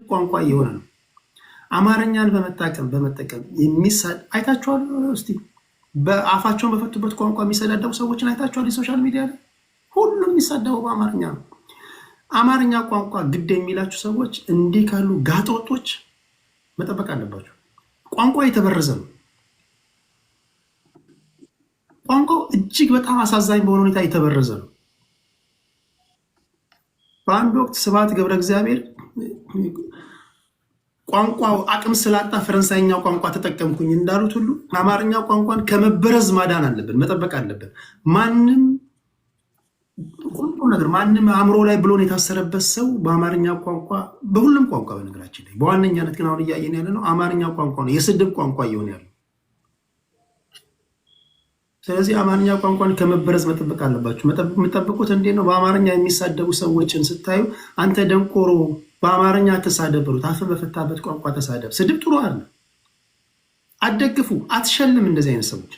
ቋንቋ እየሆነ ነው። አማርኛን በመጠቀም አይታችኋል። እስቲ በአፋቸውን በፈቱበት ቋንቋ የሚሰዳደቡ ሰዎችን አይታችኋል? የሶሻል ሚዲያ ላይ ሁሉም የሚሳደበው በአማርኛ ነው። አማርኛ ቋንቋ ግድ የሚላችሁ ሰዎች እንዲህ ካሉ ጋጠወጦች መጠበቅ አለባቸው። ቋንቋ የተበረዘ ነው። ቋንቋው እጅግ በጣም አሳዛኝ በሆነ ሁኔታ የተበረዘ ነው። በአንድ ወቅት ስብሐት ገብረ እግዚአብሔር ቋንቋው አቅም ስላጣ ፈረንሳይኛ ቋንቋ ተጠቀምኩኝ እንዳሉት ሁሉ አማርኛ ቋንቋን ከመበረዝ ማዳን አለብን፣ መጠበቅ አለብን። ማንም አእምሮ ላይ ብሎን የታሰረበት ሰው በአማርኛ ቋንቋ፣ በሁሉም ቋንቋ በነገራችን ላይ በዋነኛነት ግን አሁን እያየን ያለ ነው አማርኛ ቋንቋ ነው የስድብ ቋንቋ እየሆነ ያለው። ስለዚህ አማርኛ ቋንቋን ከመበረዝ መጠበቅ አለባችሁ። የምጠብቁት እንዴት ነው? በአማርኛ የሚሳደቡ ሰዎችን ስታዩ አንተ ደንቆሮ በአማርኛ ተሳደብ በሉት። አፍ በፈታበት ቋንቋ ተሳደብ። ስድብ ጥሩ አለ፣ አትደግፉ፣ አትሸልም። እንደዚህ አይነት ሰዎች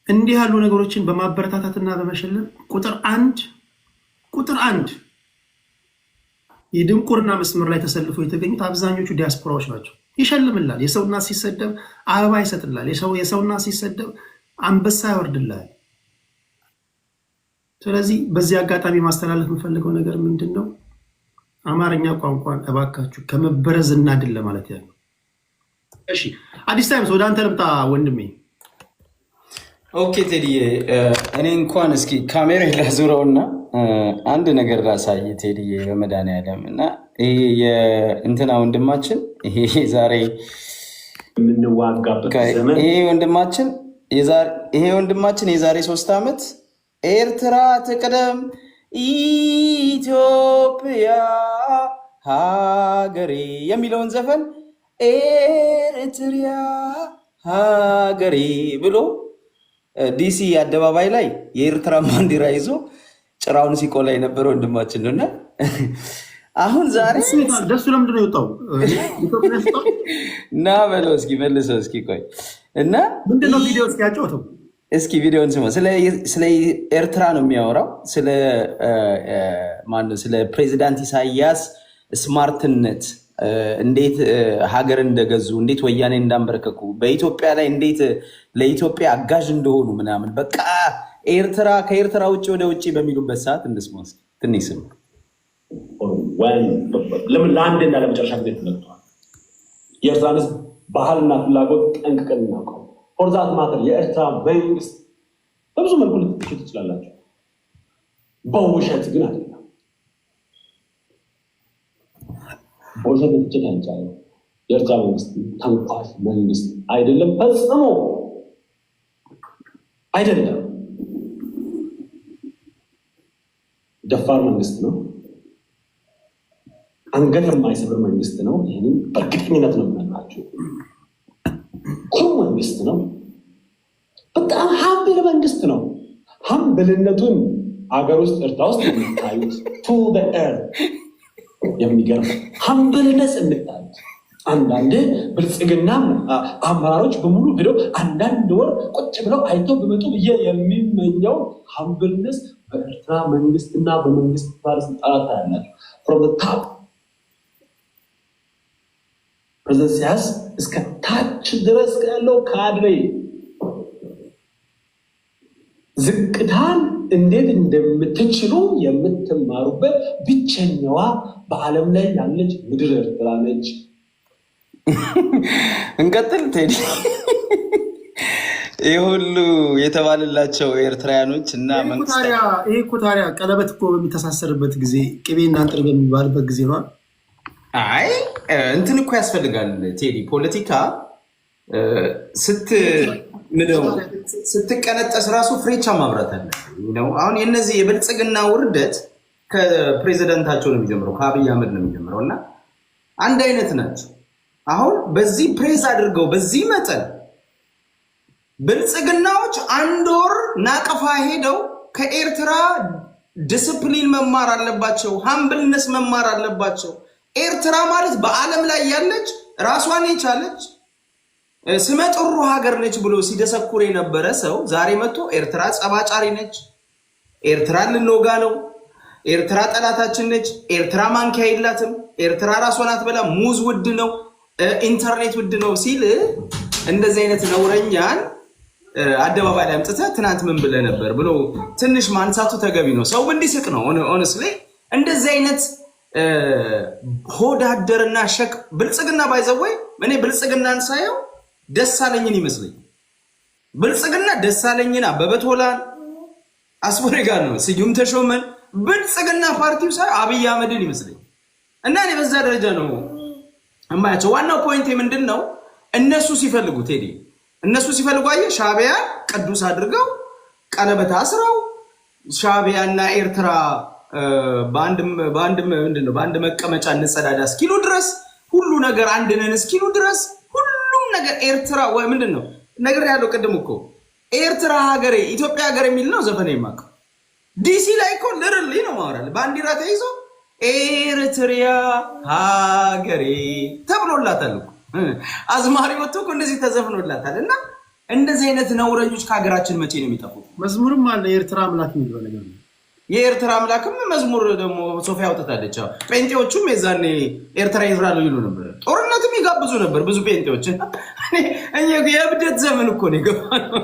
እንዲህ ያሉ ነገሮችን በማበረታታትና በመሸለም ቁጥር አንድ የድንቁርና መስመር ላይ ተሰልፈው የተገኙት አብዛኞቹ ዲያስፖራዎች ናቸው። ይሸልምላል። የሰውና ሲሰደብ አበባ ይሰጥላል። የሰውና ሲሰደብ አንበሳ ያወርድላል። ስለዚህ በዚህ አጋጣሚ ማስተላለፍ የምፈልገው ነገር ምንድን ነው? አማርኛ ቋንቋን እባካችሁ ከመበረዝ እናድን ለማለት ያለው። እሺ አዲስ ታይምስ ወደ አንተ ልምጣ ወንድሜ። ኦኬ ቴዲዬ፣ እኔ እንኳን እስኪ ካሜራ ላዙረውና አንድ ነገር ላሳይ ቴዲዬ በመድኃኒዓለም እና ይሄ የእንትና ወንድማችን ይሄ ዛሬ የምንዋጋበት ዘመን ይሄ ወንድማችን የዛሬ 3 ዓመት ኤርትራ ትቅደም ኢትዮጵያ ሀገሬ የሚለውን ዘፈን ኤርትሪያ ሀገሬ ብሎ ዲሲ አደባባይ ላይ የኤርትራ ባንዲራ ይዞ ጭራውን ሲቆላ የነበረ ወንድማችን ነውና አሁን ዛሬ ደሱ ለምንድን ነው የወጣው? እና በለው እስኪ መልሰው እስኪ ቆይ እና ምንድነው ቪዲዮ እስኪ ያጫውተው እስኪ ቪዲዮን ስማ። ስለ ኤርትራ ነው የሚያወራው። ስለ ፕሬዚዳንት ኢሳያስ ስማርትነት፣ እንዴት ሀገር እንደገዙ፣ እንዴት ወያኔ እንዳንበረከኩ፣ በኢትዮጵያ ላይ እንዴት ለኢትዮጵያ አጋዥ እንደሆኑ ምናምን በቃ ኤርትራ ከኤርትራ ውጭ ወደ ውጭ በሚሉበት ሰዓት እንስማ እስኪ ትንሽ ስም። ለምን ለአንድና ለመጨረሻ ጊዜ ተነግቷል። የኤርትራን ሕዝብ ባህልና ፍላጎት ጠንቅቀን እናውቀው። ፎርዛት ማተር የኤርትራ መንግስት በብዙ መልኩ ልትችሉ ትችላላችሁ፣ በውሸት ግን አይደለም። በውሸት ልትችል አይቻልም። የኤርትራ መንግስት ተንኳሽ መንግስት አይደለም፣ ፈጽሞ አይደለም። ደፋር መንግስት ነው። አንገት የማይሰብር መንግስት ነው። ይህንን በእርግጠኝነት ነው የምነግራችሁ። ኩሩ መንግስት ነው። በጣም ሀምብል መንግስት ነው። ሀምብልነቱን አገር ውስጥ ኤርትራ ውስጥ የምታዩት ቱ ኤርት የሚገርም ሀምብልነት የምታዩት። አንዳንድ ብልጽግና አመራሮች በሙሉ ሄደው አንዳንድ ወር ቁጭ ብለው አይተው በመጡ ብዬ የሚመኘው ሀምብልነስ በኤርትራ መንግስትና በመንግስት ባለስልጣናት ያላቸው ፍሮም ታፕ ፕሬዝደንት ኢሳያስ እስከ ታች ድረስ ያለው ካድሬ ዝቅታን እንዴት እንደምትችሉ የምትማሩበት ብቸኛዋ በዓለም ላይ ያለች ምድር ኤርትራ ነች። እንቀጥል ቴዲ። ይህ ሁሉ የተባለላቸው ኤርትራውያኖች እና መንግስት ይህ እኮ ታዲያ ቀለበት እኮ በሚተሳሰርበት ጊዜ ቅቤና ጥር በሚባልበት ጊዜ ነው። አይ እንትን እኮ ያስፈልጋል ቴዲ። ፖለቲካ ስትቀነጠስ ራሱ ፍሬቻ ማብራት አለ ነው። አሁን የነዚህ የብልጽግና ውርደት ከፕሬዚደንታቸው ነው የሚጀምረው፣ ከአብይ አህመድ ነው የሚጀምረው እና አንድ አይነት ናቸው። አሁን በዚህ ፕሬስ አድርገው በዚህ መጠን ብልጽግናዎች 1 ወር ናቀፋ ሄደው ከኤርትራ ዲስፕሊን መማር አለባቸው፣ ሃምብልነስ መማር አለባቸው። ኤርትራ ማለት በዓለም ላይ ያለች ራሷን የቻለች ስመጥሩ ሀገር ነች ብሎ ሲደሰኩር የነበረ ሰው ዛሬ መጥቶ ኤርትራ ጸባጫሪ ነች፣ ኤርትራ ልንወጋ ነው፣ ኤርትራ ጠላታችን ነች፣ ኤርትራ ማንኪያ የላትም፣ ኤርትራ ራሷን አትበላ፣ ሙዝ ውድ ነው፣ ኢንተርኔት ውድ ነው ሲል እንደዚህ አይነት ነውረኛን አደባባይ ላይ አምጥተህ ትናንት ምን ብለህ ነበር ብሎ ትንሽ ማንሳቱ ተገቢ ነው። ሰው እንዲስቅ ነው። ኦነስትሊ እንደዚህ አይነት ሆዳደርና ሸክ ብልጽግና ባይዘወይ እኔ ብልጽግናን ሳየው ደሳለኝን ይመስለኝ። ብልጽግና ደሳለኝን፣ አበበ ቶላን፣ አስቦኔጋን ነው ስዩም ተሾመን ብልጽግና ፓርቲው ሳይ አብይ አህመድን ይመስለኝ እና እኔ በዛ ደረጃ ነው እማያቸው። ዋናው ፖይንት ምንድን ነው? እነሱ ሲፈልጉ ቴዲ እነሱ ሲፈልጉ አየህ ሻዕቢያ ቅዱስ አድርገው ቀለበት አስረው ሻዕቢያና ኤርትራ በአንድ መቀመጫ እንጸዳዳ እስኪሉ ድረስ ሁሉ ነገር አንድ ነን እስኪሉ ድረስ ሁሉም ነገር ኤርትራ ወይ ምንድን ነው ነገር ያለው ቅድም እኮ ኤርትራ ሀገሬ ኢትዮጵያ ሀገር የሚል ነው ዘፈን የማውቀው። ዲሲ ላይ እኮ ልርሊ ነው ማውራል ባንዲራ ተይዞ ኤርትሪያ ሀገሬ ተብሎላታል እኮ አዝማሪ ወጥቶ እኮ እንደዚህ ተዘፍኖላታል። እና እንደዚህ አይነት ነውረኞች ከሀገራችን መቼ ነው የሚጠፉት? መዝሙርም አለ የኤርትራ አምላክ የሚለው ነገር ነው። የኤርትራ አምላክም መዝሙር ደግሞ ሶፊያ አውጥታለች። ጴንጤዎቹም የዛኔ ኤርትራ ይዝራሉ ይሉ ነበር። ጦርነትም ይጋብዙ ነበር ብዙ ጴንጤዎች። የእብደት ዘመን እኮ ነው የገባነው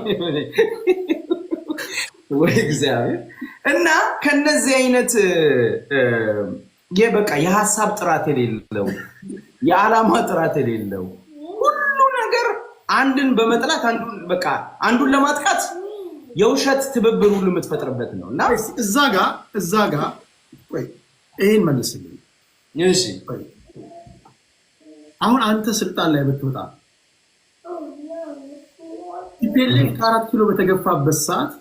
ወይ እግዚአብሔር። እና ከነዚህ አይነት በቃ የሀሳብ ጥራት የሌለው የዓላማ ጥራት የሌለው ሁሉ ነገር አንድን በመጥላት አንዱን ለማጥቃት የውሸት ትብብር ሁሉ የምትፈጥርበት ነው። እና እዛ ጋ ይህን መልስልኝ። እሺ አሁን አንተ ስልጣን ላይ ብትወጣ ቲፒኤልኤፍ ከ4 ኪሎ በተገፋበት ሰዓት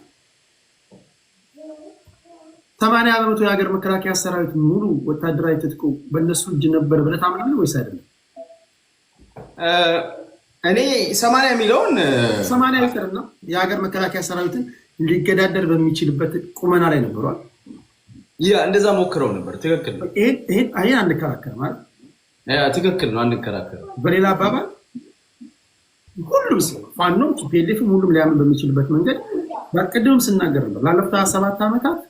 80% የሀገር መከላከያ ሰራዊት ሙሉ ወታደራዊ ትጥቁ በእነሱ እጅ ነበር ብለህ ታምናለህ ወይስ አይደለም? እኔ 80 የሚለውን 80 ይቅርና የሀገር መከላከያ ሰራዊትን ሊገዳደር በሚችልበት ቁመና ላይ ነበሯል። እንደዛ ሞክረው ነበር። ትክክል ነው። ይሄን አንከራከር ማለት ትክክል ነው። አንከራከር። በሌላ አባባል ሁሉም ሰው ፋኖም ቲፒኤልኤፍም ሁሉም ሊያምን በሚችልበት መንገድ ቅድም ስናገር ነበር። ላለፉት 27 ዓመታት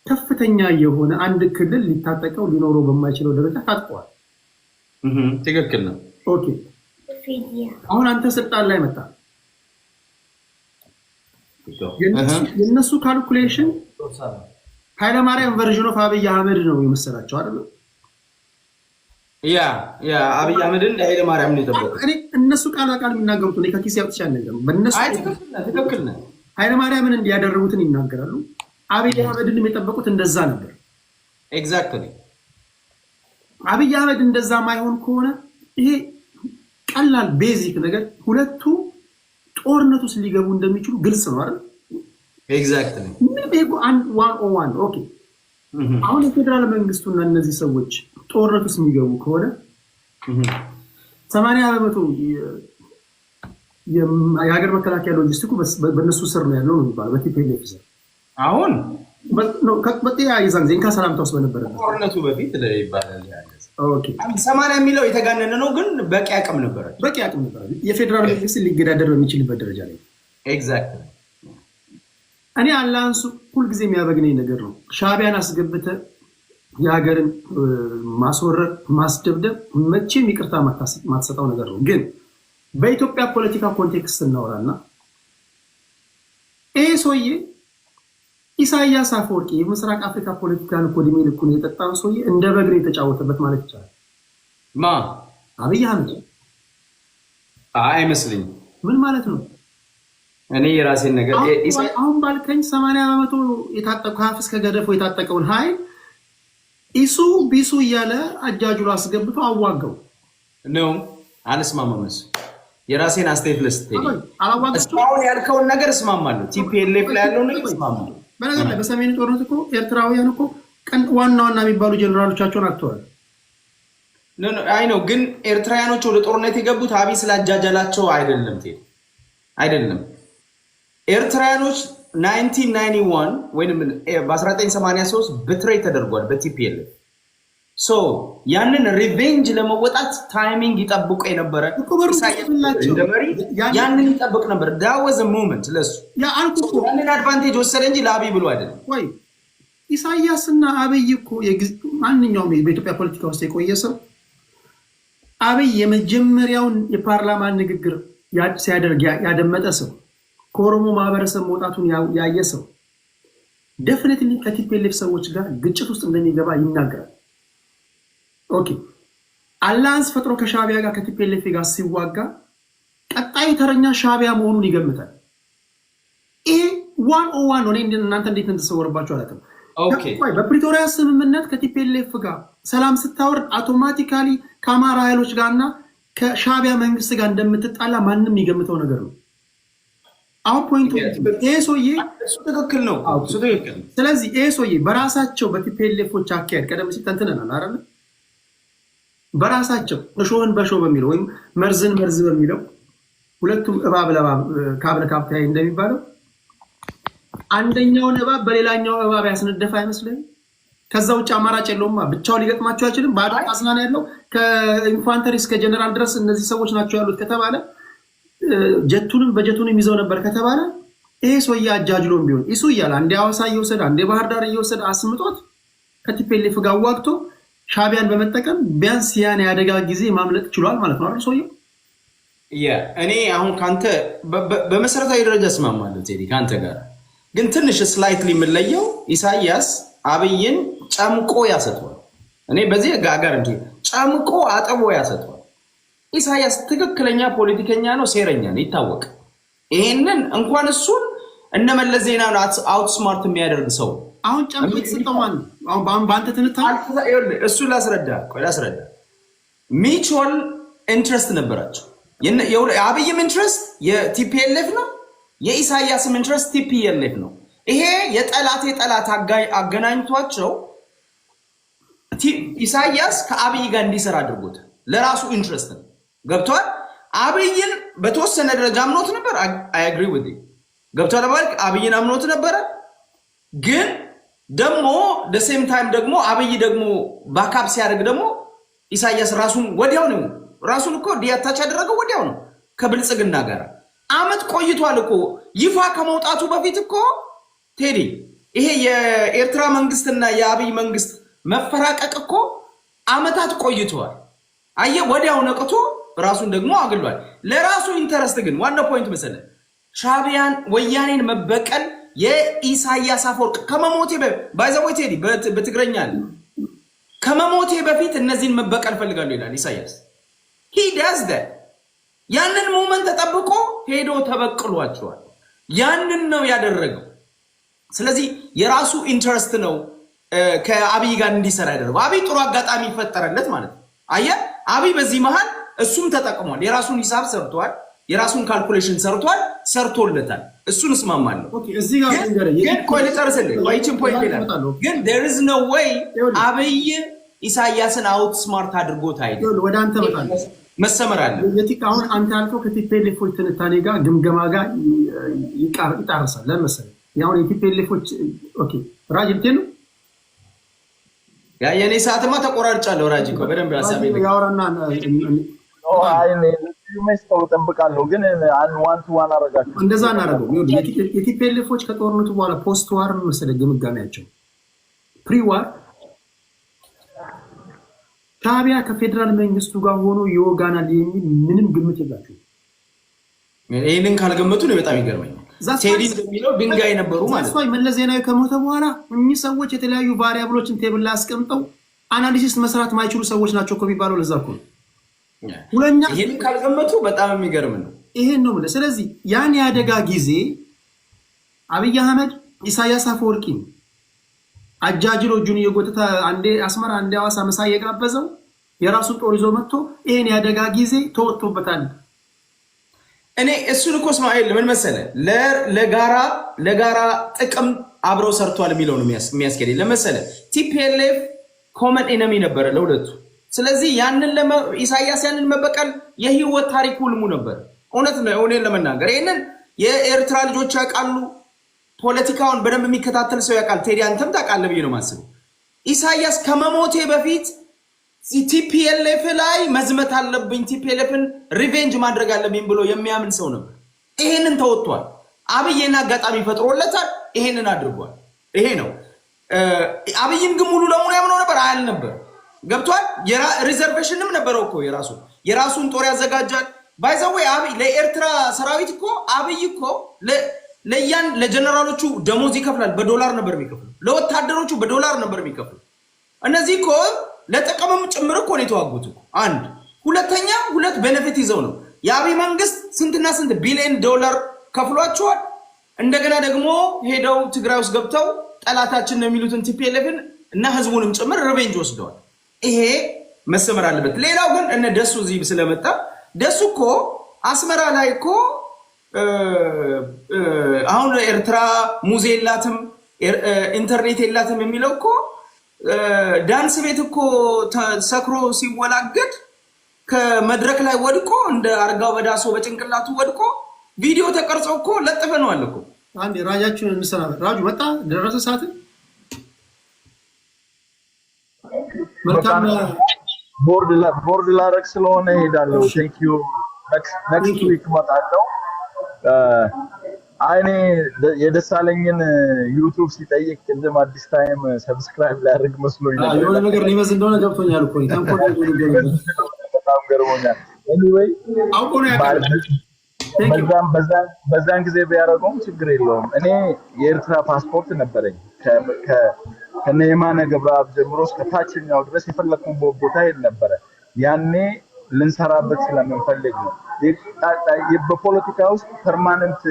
ከፍተኛ የሆነ አንድ ክልል ሊታጠቀው ሊኖረው በማይችለው ደረጃ ታጥቀዋል። ትክክል ነው። ኦኬ አሁን አንተ ስልጣን ላይ መጣ። የነሱ ካልኩሌሽን ኃይለማርያም ቨርዥን ኦፍ አብይ አህመድ ነው የመሰላቸው አይደለም? አብይ አህመድን ኃይለማርያም ነው የጠበቁት። እነሱ ቃል በቃል የሚናገሩት ነው። ከኪስ ያውጥቻ ነገር በእነሱ ትክክል ነው። ኃይለማርያምን እንዲያደረጉትን ይናገራሉ። አብይ አህመድንም የጠበቁት እንደዛ ነበር። ኤግዛክትሊ። አብይ አህመድ እንደዛ ማይሆን ከሆነ ይሄ ቀላል ቤዚክ ነገር ሁለቱ ጦርነት ውስጥ ሊገቡ እንደሚችሉ ግልጽ ነው አይደል? ኤግዛክትሊ። ምንም ይሄ ዋን ኦኬ። አሁን የፌደራል መንግስቱና እነዚህ ሰዎች ጦርነት ውስጥ የሚገቡ ከሆነ 80% የሀገር መከላከያ ሎጂስቲኩ በእነሱ ስር ነው ያለው ነው የሚባለው በቲፒኤልኤፍ ስር። አሁን በጥያ የዛን ጊዜ ከሰላምታ ውስጥ በነበረ ጦርነቱ በፊት ይባላል ያለ 80 የሚለው የተጋነነ ነው፣ ግን በቂ አቅም ነበረ። የፌዴራል መንግስት ሊገዳደር በሚችልበት ደረጃ ላይ ኤግዛክትሊ። እኔ አላንሱ ሁልጊዜ የሚያበግነኝ ነገር ነው። ሻዕቢያን አስገብተህ የሀገርን ማስወረር ማስደብደብ መቼም ይቅርታ ማትሰጠው ነገር ነው። ግን በኢትዮጵያ ፖለቲካ ኮንቴክስት እናወራና ይሄ ሰውዬ ኢሳያስ አፈወርቂ የምስራቅ አፍሪካ ፖለቲካን እኮ እድሜ ልኩን የጠጣን ሰውዬ እንደ በግሬ የተጫወተበት ማለት ይቻላል። አብይ አህመድ አይመስልኝም። ምን ማለት ነው? እኔ የራሴን ነገር አሁን ባልከኝ 80% የታጠቀው ከአፍ እስከ ገደፎ የታጠቀውን ኃይል ኢሱ ቢሱ እያለ አጃጁሎ አስገብቶ አዋጋው ነው። አልስማማም። የራሴን አስተያየት ልስጥልኝ። እስካሁን ያልከውን ነገር እስማማለሁ። ቲፒኤልኤፍ ላይ ያለው ነገር እስማማለሁ። በነገር ላይ በሰሜኑ ጦርነት እኮ ኤርትራውያን እኮ ዋና የሚባሉ ጀነራሎቻቸውን አጥተዋል። አይ ነው፣ ግን ኤርትራውያኖች ወደ ጦርነት የገቡት አብይ ስላጃጃላቸው አይደለም። አይደለም። ኤርትራውያኖች 1991 ወይም በ1983 ብትሬ ተደርጓል በቲፒኤልኤፍ። ያንን ሪቬንጅ ለመወጣት ታይሚንግ ይጠብቁ የነበረ ያንን ይጠብቅ ነበር። ዳወዘ ሞመንት ለሱ ያንን አድቫንቴጅ ወሰደ እንጂ ለአብይ ብሎ አይደለም። ኢሳያስና አብይ እኮ ማንኛውም በኢትዮጵያ ፖለቲካ ውስጥ የቆየ ሰው አብይ የመጀመሪያውን የፓርላማ ንግግር ሲያደርግ ያደመጠ ሰው ከኦሮሞ ማህበረሰብ መውጣቱን ያየ ሰው ዴፊኒትሊ ከቲፒኤልኤፍ ሰዎች ጋር ግጭት ውስጥ እንደሚገባ ይናገራል። ኦኬ አላንስ ፈጥሮ ከሻቢያ ጋር ከቲፒኤልኤፍ ጋር ሲዋጋ ቀጣዩ ተረኛ ሻቢያ መሆኑን ይገምታል። ይሄ 101 ነው። እናንተ እንዴት እንደተሰወረባችሁ አላውቅም። ኦኬ በፕሪቶሪያ ስምምነት ከቲፒኤልኤፍ ጋር ሰላም ስታወርድ አውቶማቲካሊ ከአማራ ኃይሎች ጋርና ከሻቢያ መንግስት ጋር እንደምትጣላ ማንም የሚገምተው ነገር ነው። አሁን ፖይንቱ ይሄ ሰውዬ ትክክል ነው። ስለዚህ ይሄ ሰውዬ በራሳቸው በቲፒኤልኤፎች አካሄድ ቀደም ሲል ተንትነናል አይደል? በራሳቸው እሾህን በሾህ በሚለው ወይም መርዝን መርዝ በሚለው ሁለቱም እባብ ለባብ ካብ ለካብ ተያይ እንደሚባለው አንደኛውን እባብ በሌላኛው እባብ ያስነደፈ አይመስልም? ከዛ ውጭ አማራጭ የለውማ። ብቻው ሊገጥማቸው አይችልም። ባዶ አስናና ያለው ከኢንፋንተሪ እስከ ጀነራል ድረስ እነዚህ ሰዎች ናቸው ያሉት ከተባለ ጀቱንም በጀቱንም ይዘው ነበር ከተባለ ይሄ ሰውዬ አጃጅሎም ቢሆን ይሱ እያለ አንዴ ሐዋሳ እየወሰደ አንዴ ባህር ዳር እየወሰደ አስምጦት ከቲፒኤልኤፍ ጋር ዋግቶ ሻቢያን በመጠቀም ቢያንስ ያን ያደጋ ጊዜ ማምለጥ ችሏል ማለት ነው አይደል? ሰውዬው እኔ አሁን ካንተ በመሰረታዊ ደረጃ እስማማለሁ ቴዲ ካንተ ጋር ግን ትንሽ ስላይትሊ የምንለየው ኢሳያስ አብይን ጨምቆ ያሰጥቷል። እኔ በዚህ ጋር እንጂ ጨምቆ አጥቦ ያሰጥቷል። ኢሳያስ ትክክለኛ ፖለቲከኛ ነው፣ ሴረኛ ነው፣ ይታወቅ። ይሄንን እንኳን እሱን እነመለስ ዜናን አውትስማርት የሚያደርግ ሰው አሁን ጨምቆ የተሰጠው ማን ነው? አሁን በአንተ ትንታኔ እሱ ላስረዳ ሚቹዋል ኢንትረስት ነበራቸው። የአብይም ኢንትረስት የቲፒኤልኤፍ ነው፣ የኢሳያስም ኢንትረስት ቲፒኤልኤፍ ነው። ይሄ የጠላት አገናኝቷቸው ኢሳያስ ከአብይ ጋር እንዲሰራ አድርጎት ለራሱ ኢንትረስት ነው። ገብቷል። አብይን በተወሰነ ደረጃ አምኖት ነበር። አይ አግሪ ዊዝ ዩ ገብቷል። ማለት አብይን አምኖት ነበረ፣ ግን ደግሞ ሴም ታይም ደግሞ አብይ ደግሞ ባካፕ ሲያደርግ ደግሞ ኢሳያስ ራሱን ወዲያው ነው ራሱን እኮ ዲያታች ያደረገው ወዲያው ነው ከብልጽግና ጋር አመት ቆይቷል እኮ ይፋ ከመውጣቱ በፊት እኮ ቴዲ ይሄ የኤርትራ መንግስትና የአብይ መንግስት መፈራቀቅ እኮ አመታት ቆይቷል። አየ ወዲያው ነቅቶ ራሱን ደግሞ አግሏል። ለራሱ ኢንተረስት ግን ዋናው ፖይንት መሰለ ሻቢያን ወያኔን መበቀል የኢሳያስ አፈወርቅ ከመሞቴ ባይዘወይ ቴዲ በትግረኛ ከመሞቴ በፊት እነዚህን መበቀል ፈልጋለሁ ይላል ኢሳያስ። he does that ያንን ሞመንት ተጠብቆ ሄዶ ተበቅሏቸዋል። ያንን ነው ያደረገው። ስለዚህ የራሱ ኢንተረስት ነው ከአብይ ጋር እንዲሰራ ያደረገው። አብይ ጥሩ አጋጣሚ ይፈጠረለት ማለት ነው። አየህ አብይ በዚህ መሃል እሱም ተጠቅሟል። የራሱን ሂሳብ ሰርቷል፣ የራሱን ካልኩሌሽን ሰርቶለታል። እሱን እስማማለሁ። ኦኬ እዚህ ጋር ግን ቆይ ልጨርስልህ። ወይችን ፖይንት ይላል ግን there is no way አብይ ኢሳያስን አውት ስማርት አድርጎት አይደል? ወደ አንተ መጣለሁ መሰመር አለ። አሁን አንተ ያልከው ከቲፒኤልኤፎች ትንታኔ ጋር ግምገማ ጋር ይጣረሳል። ለምሳሌ ያው የቲፒኤልኤፎች ኦኬ ራጅ ልትል ነው የኔ ሰዓትማ ተቆራርጫለሁ። ራጅ እኮ በደንብ ያሳብ ያወራና መስጠው ጠብቃለሁ ግን ዋን ቱ ዋን አረጋችሁ እንደዛ እናደርገው። የቲፒኤልኤፎች ከጦርነቱ በኋላ ፖስት ዋር መሰለ ግምጋሜያቸው ፕሪ ዋር ሻቢያ ከፌደራል መንግስቱ ጋር ሆኖ ይወጋናል የሚል ምንም ግምት የላቸው። ይሄንን ካልገመቱ ነው በጣም ይገርመኛል። ቴዲ እንደሚለው ድንጋይ ነበሩ ማለት ነው። መለስ ዜናዊ ከሞተ በኋላ እኚህ ሰዎች የተለያዩ ቫሪያብሎችን ቴብል ላይ አስቀምጠው አናሊሲስ መስራት ማይችሉ ሰዎች ናቸው እኮ የሚባለው ለዛ እኮ ነው። ይሄንን ካልገመቱ በጣም የሚገርም ነው። ይሄን ነው ማለት። ስለዚህ ያን ያደጋ ጊዜ አብይ አህመድ ኢሳያስ አፈወርቂ አጃጅሎ እጁን እየጎተተ አንዴ አስመራ አንዴ ሐዋሳ ምሳ እየጋበዘው የራሱን ጦር ይዞ መጥቶ ይሄን ያደጋ ጊዜ ተወጥቶበታል። እኔ እሱን እኮ እስማኤል ምን መሰለህ ለጋራ ጥቅም አብረው ሰርቷል የሚለው ነው የሚያስኬደኝ። ለመሰለህ ቲፒኤልኤፍ ኮመን ኤነሚ ነበረ ለሁለቱ። ስለዚህ ያንን ኢሳያስ ያንን መበቀል የህይወት ታሪክ ሁልሙ ነበር። እውነት ነው። እውነቱን ለመናገር ይሄንን የኤርትራ ልጆች ያውቃሉ። ፖለቲካውን በደንብ የሚከታተል ሰው ያውቃል። ቴዲ አንተም ታውቃለህ ብዬ ነው የማስበው። ኢሳያስ ከመሞቴ በፊት ቲፒኤልኤፍ ላይ መዝመት አለብኝ፣ ቲፒኤልኤፍን ሪቬንጅ ማድረግ አለብኝ ብሎ የሚያምን ሰው ነበር። ይሄንን ተወጥቷል። አብይን አጋጣሚ ፈጥሮለታል። ይሄንን አድርጓል። ይሄ ነው አብይን ግን ሙሉ ለሙሉ ያምነው ነበር አልነበር? ገብቷል። ሪዘርቬሽንም ነበረው እኮ የራሱን ጦር ያዘጋጃል። ባይዘወይ አብይ ለኤርትራ ሰራዊት እኮ አብይ እኮ ለጀነራሎቹ ደሞዝ ይከፍላል። በዶላር ነበር የሚከፍሉ። ለወታደሮቹ በዶላር ነበር የሚከፍሉ። እነዚህ እኮ ለጥቅምም ጭምር እኮ ነው የተዋጉት እኮ። አንድ ሁለተኛ ሁለት ቤኔፊት ይዘው ነው የአብይ መንግስት ስንትና ስንት ቢሊዮን ዶላር ከፍሏቸዋል። እንደገና ደግሞ ሄደው ትግራይ ውስጥ ገብተው ጠላታችን ነው የሚሉትን ቲፒኤልኤፍን እና ህዝቡንም ጭምር ሪቬንጅ ወስደዋል። ይሄ መሰመር አለበት። ሌላው ግን እነ ደሱ እዚህ ስለመጣ ደሱ እኮ አስመራ ላይ እኮ አሁን ኤርትራ ሙዜ የላትም ኢንተርኔት የላትም የሚለው እኮ ዳንስ ቤት እኮ ሰክሮ ሲወላገድ ከመድረክ ላይ ወድቆ እንደ አርጋው በዳሶ በጭንቅላቱ ወድቆ ቪዲዮ ተቀርጾ እኮ ለጥፈነዋል እኮ። አንዴ ራጃችሁን እንሰናበት። ራጁ መጣ ደረሰ ሰዓት መልካም ቦርድ ላረግ ስለሆነ ሄዳለሁ። ቴንክ ዩ ኔክስት ዊክ እመጣለሁ። አይኔ የደሳለኝን ዩቲዩብ ሲጠይቅ ቅድም አዲስ ታይም ሰብስክራይብ ላደርግ መስሎኝ ነበር። የሆነ ነገር ሊመዝ እንደሆነ ገብቶኛል እኮ በጣም ገርሞኛል። ኤኒዌይ አውቆ ነው ያውቃል። በዛን ጊዜ ቢያደርገውም ችግር የለውም። እኔ የኤርትራ ፓስፖርት ነበረኝ ከነየማነ ገብረአብ ጀምሮ እስከ ታችኛው ድረስ የፈለኩን ቦታ ሄድ ነበረ። ያኔ ልንሰራበት ስለምንፈልግ ነው። በፖለቲካ ውስጥ ፐርማነንት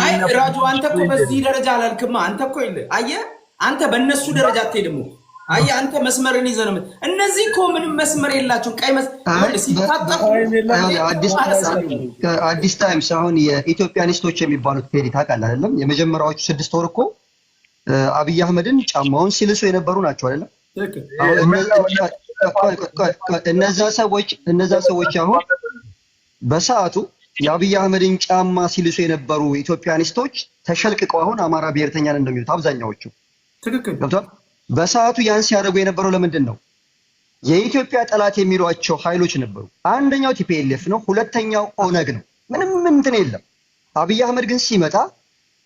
አይ ራጁ አንተ እኮ በዚህ ደረጃ አላልክማ። አንተ እኮ አየህ አንተ በእነሱ ደረጃ አትሄድም። አየህ አንተ መስመርን ይዘህ ነው። እነዚህ እኮ ምንም መስመር የላቸውም። ቀይ አዲስ ታይምስ አሁን የኢትዮጵያኒስቶች የሚባሉት ፔሪ ታውቃለህ አይደለም? የመጀመሪያዎቹ 6 ወር እኮ አብይ አህመድን ጫማውን ሲልሱ የነበሩ ናቸው አይደለም? እነዛ ሰዎች አሁን በሰዓቱ የአብይ አህመድን ጫማ ሲልሱ የነበሩ ኢትዮጵያኒስቶች ተሸልቅቀው አሁን አማራ ብሔርተኛ ነን እንደሚሉት አብዛኛዎቹ። ትክክል ገብቷል። በሰዓቱ ያን ሲያደርጉ የነበረው ለምንድን ነው? የኢትዮጵያ ጠላት የሚሏቸው ኃይሎች ነበሩ። አንደኛው ቲፒኤልኤፍ ነው፣ ሁለተኛው ኦነግ ነው። ምንም እንትን የለም። አብይ አህመድ ግን ሲመጣ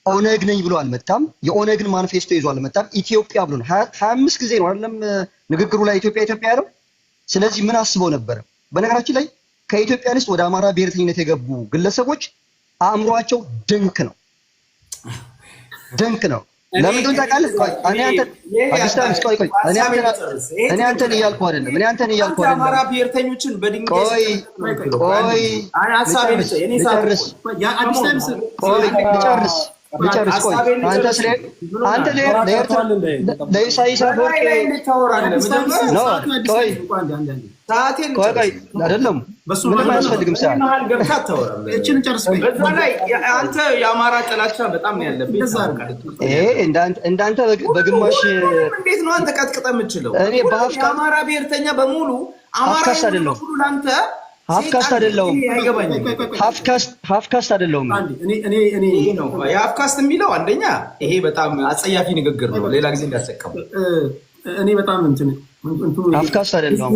ኦነግ ነኝ ብሎ አልመጣም። የኦነግን ማኒፌስቶ ይዞ አልመጣም። ኢትዮጵያ ብሎ ነው 25 ጊዜ ነው አይደለም ንግግሩ ላይ ኢትዮጵያ ያለው። ስለዚህ ምን አስበው ነበረ? በነገራችን ላይ ከኢትዮጵያኒስት ወደ አማራ ብሔርተኝነት የገቡ ግለሰቦች አእምሯቸው ድንክ ነው። ለምን ታውቃለህ? እኔ አንተን እያልኩ አይደለም። አማራ ብሔርተኞችን በድንጋይ ልጨርስ። አንተ ለኢሳይያስ አፈወርቂ አይደለም ምንም አያስፈልግም። አንተ የአማራ ጥላቻ በጣም ነው ያለብህ። እንዳንተ በግማሽ እንዴት ነው አንተ ቀጥቅጠህ የምችለው? እኔ የአማራ ብሔርተኛ በሙሉ አማራ ሁሉ ለአንተ ሀፍካስት አይደለሁም። ሀፍካስት አይደለሁም። የሀፍካስት የሚለው አንደኛ ይሄ በጣም አጸያፊ ንግግር ነው። ሌላ ጊዜ እንዳትጠቀሙ። እኔ በጣም ሀፍካስት አይደለሁም።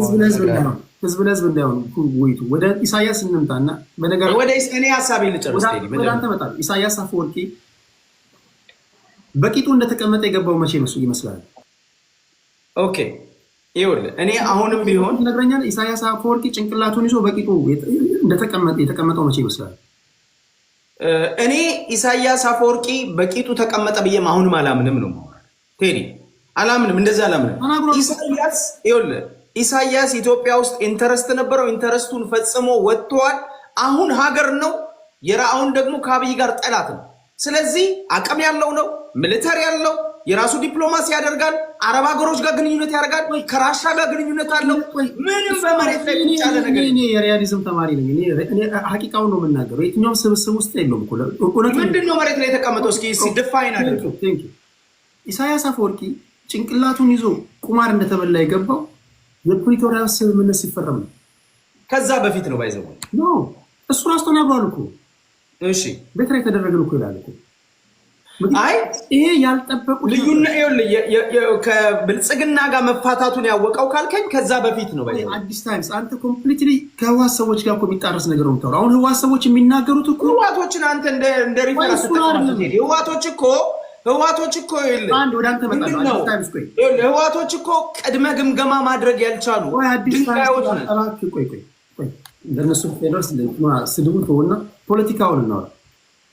ህዝብ ለህዝብ እንዳይሆን ውይይቱ ወደ ኢሳያስ እንምጣና በነገር ወደ እኔ ሀሳቤ ልጨርስ። ኢሳያስ አፈወርቂ በቂጡ እንደተቀመጠ የገባው መቼ ይመስላል? ኦኬ ይኸውልህ እኔ አሁንም ቢሆን ነግረኛል። ኢሳያስ አፈወርቂ ጭንቅላቱን ይዞ በቂጡ የተቀመጠው መቼ ይመስላል? እኔ ኢሳያስ አፈወርቂ በቂጡ ተቀመጠ ብዬም አሁንም አላምንም ነው ቴዲ፣ አላምንም፣ እንደዚህ አላምንም። ኢሳያስ ኢትዮጵያ ውስጥ ኢንተረስት ነበረው፣ ኢንተረስቱን ፈጽሞ ወጥቷል። አሁን ሀገር ነው የራአሁን ደግሞ ከአብይ ጋር ጠላት ነው። ስለዚህ አቅም ያለው ነው፣ ሚሊተሪ ያለው የራሱ ዲፕሎማሲ ያደርጋል። አረብ ሀገሮች ጋር ግንኙነት ያደርጋል። ከራሻ ጋር ግንኙነት አለው። ምንም በመሬት ላይ ቁጭ ያለ ነገር እኔ የሪያሊዝም ተማሪ ነኝ። እኔ ሀቂቃውን ነው የምናገረው። የትኛውም ስብስብ ውስጥ የለውም እኮ ምንድን ነው መሬት ላይ የተቀመጠው? እስኪ ዲፋይን አድርገው። ኢሳያስ አፈወርቂ ጭንቅላቱን ይዞ ቁማር እንደተበላ የገባው የፕሪቶሪያ ስምምነት ሲፈረም ነው። ከዛ በፊት ነው ባይዘው ነው እሱ ራሱ ተናግሯል እኮ። እሺ ቤትራ የተደረገን እኮ ይላል እኮ። አይ ይሄ ያልጠበቁት ልዩነት ከብልጽግና ጋር መፋታቱን ያወቀው ካልከኝ ከዛ በፊት ነው ባይዘው። አዲስ ታይምስ አንተ ኮምፕሊትሊ ከህዋት ሰዎች ጋር እኮ የሚጣረስ ነገር ነው የምታወራው። አሁን ህዋት ሰዎች የሚናገሩት እኮ ህዋቶችን አንተ እንደ ሪፈረንስ ተጠቅመህ ህዋቶች እኮ ህዋቶች እኮ አንድ ወደ አንተ መጣ ነው ህዋቶች እኮ ቅድመ ግምገማ ማድረግ ያልቻሉ ድንጋዮች ናቸው። ቆይ እንደነሱ ፌደርስ ስድቡ ተውና ፖለቲካውን ነው።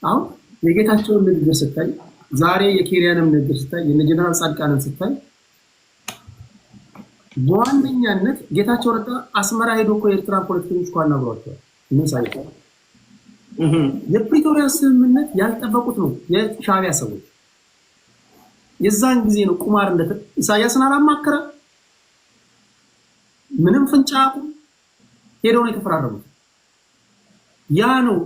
አሁን የጌታቸውን ንግግር ስታይ፣ ዛሬ የኬሪያንም ንግግር ስታይ፣ የጀነራል ጻድቃንን ስታይ በዋነኛነት ጌታቸው ረዳ አስመራ ሄዶ እኮ የኤርትራ ፖለቲከኞች እኮ አናግሯቸዋል። ምን ሳይቀር የፕሪቶሪያ ስምምነት ያልጠበቁት ነው የሻዕቢያ ሰዎች። የዛን ጊዜ ነው ቁማር ኢሳያስን አላማከረ ምንም ፍንጫ ሄደው ነው የተፈራረሙት። ያ ነው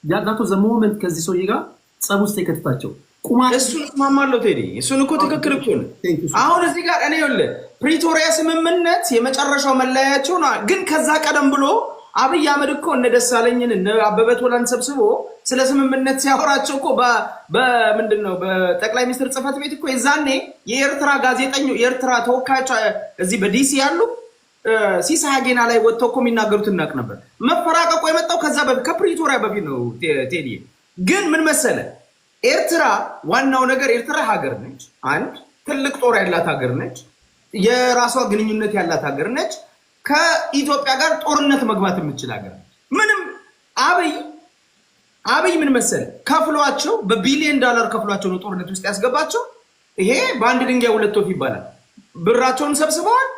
ያጋቶ ዘሞመንት ከዚህ ሰውዬ ጋር ጸብ ውስጥ የከተታቸው ቁማር። እሱን እስማማለሁ ቴዲ፣ እሱን እኮ ትክክል እኮ ነው። አሁን እዚህ ጋር እኔ ይኸውልህ ፕሪቶሪያ ስምምነት የመጨረሻው መለያያቸው ነው። ግን ከዛ ቀደም ብሎ አብይ አህመድ እኮ እነ ደሳለኝን እነ አበበ ቶላን ሰብስቦ ስለ ስምምነት ሲያወራቸው እኮ በምንድን ነው በጠቅላይ ሚኒስትር ጽሕፈት ቤት እኮ የዛኔ የኤርትራ ጋዜጠኞች የኤርትራ ተወካዮች እዚህ በዲሲ ያሉ ሲሳይ ጌና ላይ ወጥተው እኮ የሚናገሩት እናቅ ነበር። መፈራቀቁ የመጣው ከዛ በፊት ከፕሪቶሪያ በፊት ነው ቴዲ። ግን ምን መሰለ ኤርትራ ዋናው ነገር ኤርትራ ሀገር ነች። አንድ ትልቅ ጦር ያላት ሀገር ነች። የራሷ ግንኙነት ያላት ሀገር ነች። ከኢትዮጵያ ጋር ጦርነት መግባት የምትችል ሀገር ነች። ምንም አብይ ምን መሰለ ከፍሏቸው በቢሊዮን ዶላር ከፍሏቸው ነው ጦርነት ውስጥ ያስገባቸው። ይሄ በአንድ ድንጋይ ሁለት ወፍ ይባላል። ብራቸውን ሰብስበዋል፣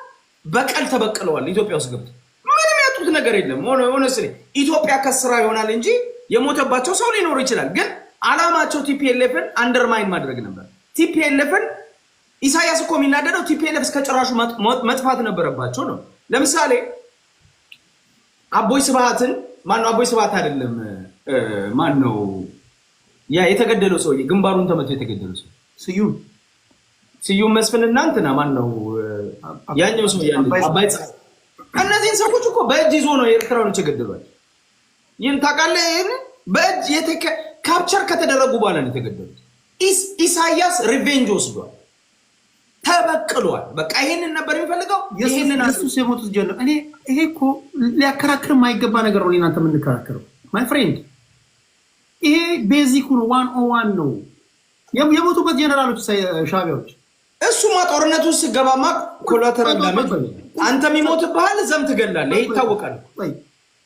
በቀል ተበቅለዋል። ኢትዮጵያ ውስጥ ገብተው ምንም ያጡት ነገር የለም። ሆነስሊ ኢትዮጵያ ከስራ ይሆናል እንጂ የሞተባቸው ሰው ሊኖር ይችላል። ግን አላማቸው ቲፒኤልኤፍን አንደርማይን ማድረግ ነበር። ቲፒኤልኤፍን ኢሳያስ እኮ የሚናደደው ቲፒኤልኤፍ እስከ ጭራሹ መጥፋት ነበረባቸው ነው። ለምሳሌ አቦይ ስብሃትን ማነው? አቦይ ስብሃት አይደለም ማነው? ያ የተገደለው ሰውዬ ግንባሩን ተመቶ የተገደለው ሰው ስዩም መስፍንና እንትና ማነው? ያኛው ሰው አባይ ጽ እነዚህን ሰዎች እኮ በእጅ ይዞ ነው የኤርትራኖች የገደሏቸው። ይህን ታውቃለህ? ይህን በእጅ ካፕቸር ከተደረጉ በኋላ ነው የተገደሉት። ኢሳያስ ሪቬንጅ ወስዷል፣ ተበቅሏል። በቃ ይሄንን ነበር የሚፈልገው። ይሄንን ኢየሱስ የሞቱት ጀነራል እኔ ይሄ እኮ ሊያከራክር የማይገባ ነገር ነው። እናንተ የምንከራከረው ማይ ፍሬንድ ይሄ ቤዚክ ነው፣ 101 ነው። የሞቱበት ጀነራሎች ሻዕቢያዎች። እሱማ ጦርነቱ ውስጥ ገባማ ኮላተራል ዳሜጅ አንተ የሚሞትብሃል፣ እዛም ትገላለህ። ይሄ ይታወቃል።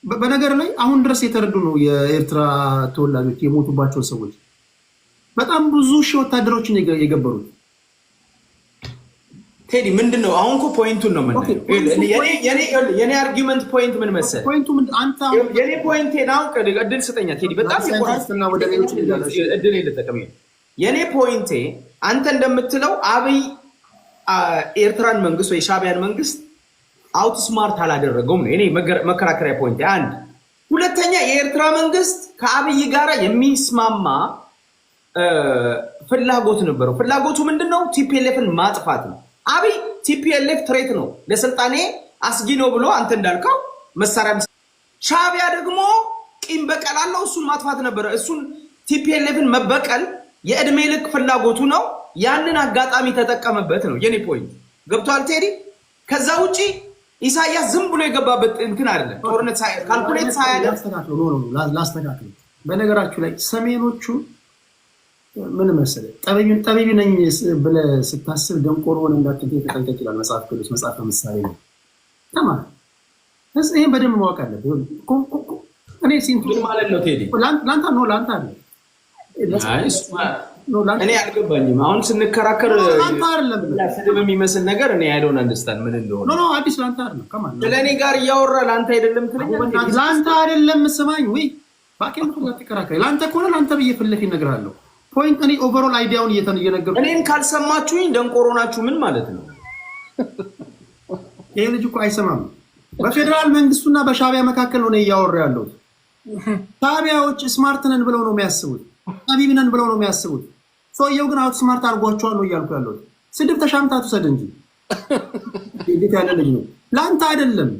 በነገር ላይ አሁን ድረስ የተረዱ ነው የኤርትራ ተወላጆች የሞቱባቸው ሰዎች በጣም ብዙ ሺህ ወታደሮችን የገበሩት። ቴዲ ምንድነው አሁን እኮ ፖይንቱን ነው የምናየው። የኔ አርጊመንት ፖይንት ምን መሰለህ? የኔ ፖይንቴ ነው። እድል ስጠኛ ቴዲ፣ በጣም እድል ልጠቀም። የኔ ፖይንቴ አንተ እንደምትለው አብይ ኤርትራን መንግስት ወይ ሻዕቢያን መንግስት አውትስማርት አላደረገውም ነው የኔ መከራከሪያ ፖይንቴ። አንድ ሁለተኛ የኤርትራ መንግስት ከአብይ ጋር የሚስማማ ፍላጎት ነበረው። ፍላጎቱ ምንድነው? ቲፒኤልኤፍን ማጥፋት ነው። አብይ ቲፒኤልኤፍ ትሬት ነው ለስልጣኔ አስጊ ነው ብሎ አንተ እንዳልከው መሳሪያ። ሻዕቢያ ደግሞ ቂም በቀል አለው፣ እሱን ማጥፋት ነበረ። እሱን ቲፒኤልኤፍን መበቀል የእድሜ ልክ ፍላጎቱ ነው። ያንን አጋጣሚ ተጠቀመበት ነው የኔ ፖይንት። ገብቷል ቴዲ? ከዛ ውጪ ኢሳያስ ዝም ብሎ የገባበት እንትን አይደለም። ጦርነት ካልኩሌት ሳያደርግ ላስተካክል። በነገራችሁ ላይ ሰሜኖቹ ምን መሰለህ ጠቢብ ነኝ ብለህ ስታስብ ደንቆሮ ሆነ እንዳትል ተጠንቀቅ ይላል መጽሐፍ ቅዱስ። መጽሐፍ ምሳሌ ነው። ተማር። ይሄን በደንብ ማወቅ አለብህ። እኔ ሲንቱ ማለት ነው ቴዲ ላንተ ነው ላንተ አለ እኔ አልገባኝም። አሁን ስንከራከር ስድብ የሚመስል ነገር እኔ አይዶን አንደርስታንድ ምን እንደሆነ ኖ አዲስ ላንተ አይደለም። ከማን ስለኔ ጋር እያወራ ላንተ አይደለም ትለኛለህ። ላንተ አይደለም ስማኝ ወይ ባኬን ነው ተከራከረ። ላንተ ከሆነ ላንተ ብዬ ፍለፊ እነግርሃለሁ። ፖይንት እኔ ኦቨርኦል አይዲያውን እየነገርኩ እኔን ካልሰማችሁኝ ደንቆሮ ናችሁ ምን ማለት ነው? ይሄ ልጅ እኮ አይሰማም። በፌደራል መንግስቱና በሻዕቢያ መካከል ነው እያወራ ያለው። ሻዕቢያዎች ስማርት ነን ብለው ነው የሚያስቡት፣ ጠቢብ ነን ብለው ነው የሚያስቡት። ሰውየው ግን አውት ስማርት አድርጓቸዋል ነው እያልኩ ያለው። ስድብ ተሻምታ ትውሰድ እንጂ እንዴት ያለ ልጅ ነው? ለአንተ አይደለም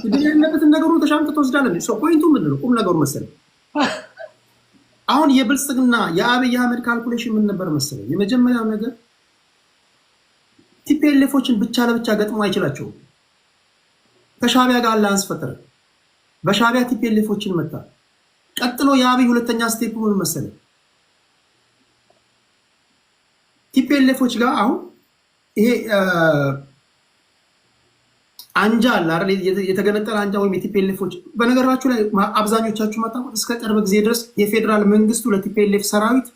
ስድብ ያለበትን ነገሩ ተሻምታ ትወስዳለህ። ፖይንቱ ምንድን ነው? ቁም ነገሩ መሰለህ አሁን የብልጽግና የአብይ አህመድ ካልኩሌሽን ምን ነበር መሰለህ? የመጀመሪያው ነገር ቲፒኤልኤፎችን ብቻ ለብቻ ገጥሞ አይችላቸውም። ከሻዕቢያ ጋር አላንስ ፈጠረ። በሻዕቢያ ቲፒኤልኤፎችን መታ። ቀጥሎ የአብይ ሁለተኛ ስቴፕ ምን መሰለህ? ቲፒኤልኤፎች ጋር አሁን ይሄ አንጃ አለ አይደል? የተገነጠለ አንጃ ወይም የቲፒኤልኤፎች በነገራችሁ ላይ አብዛኞቻችሁ ማጣቁት እስከ ቅርብ ጊዜ ድረስ የፌዴራል መንግስቱ ለቲፒኤልኤፍ ሰራዊት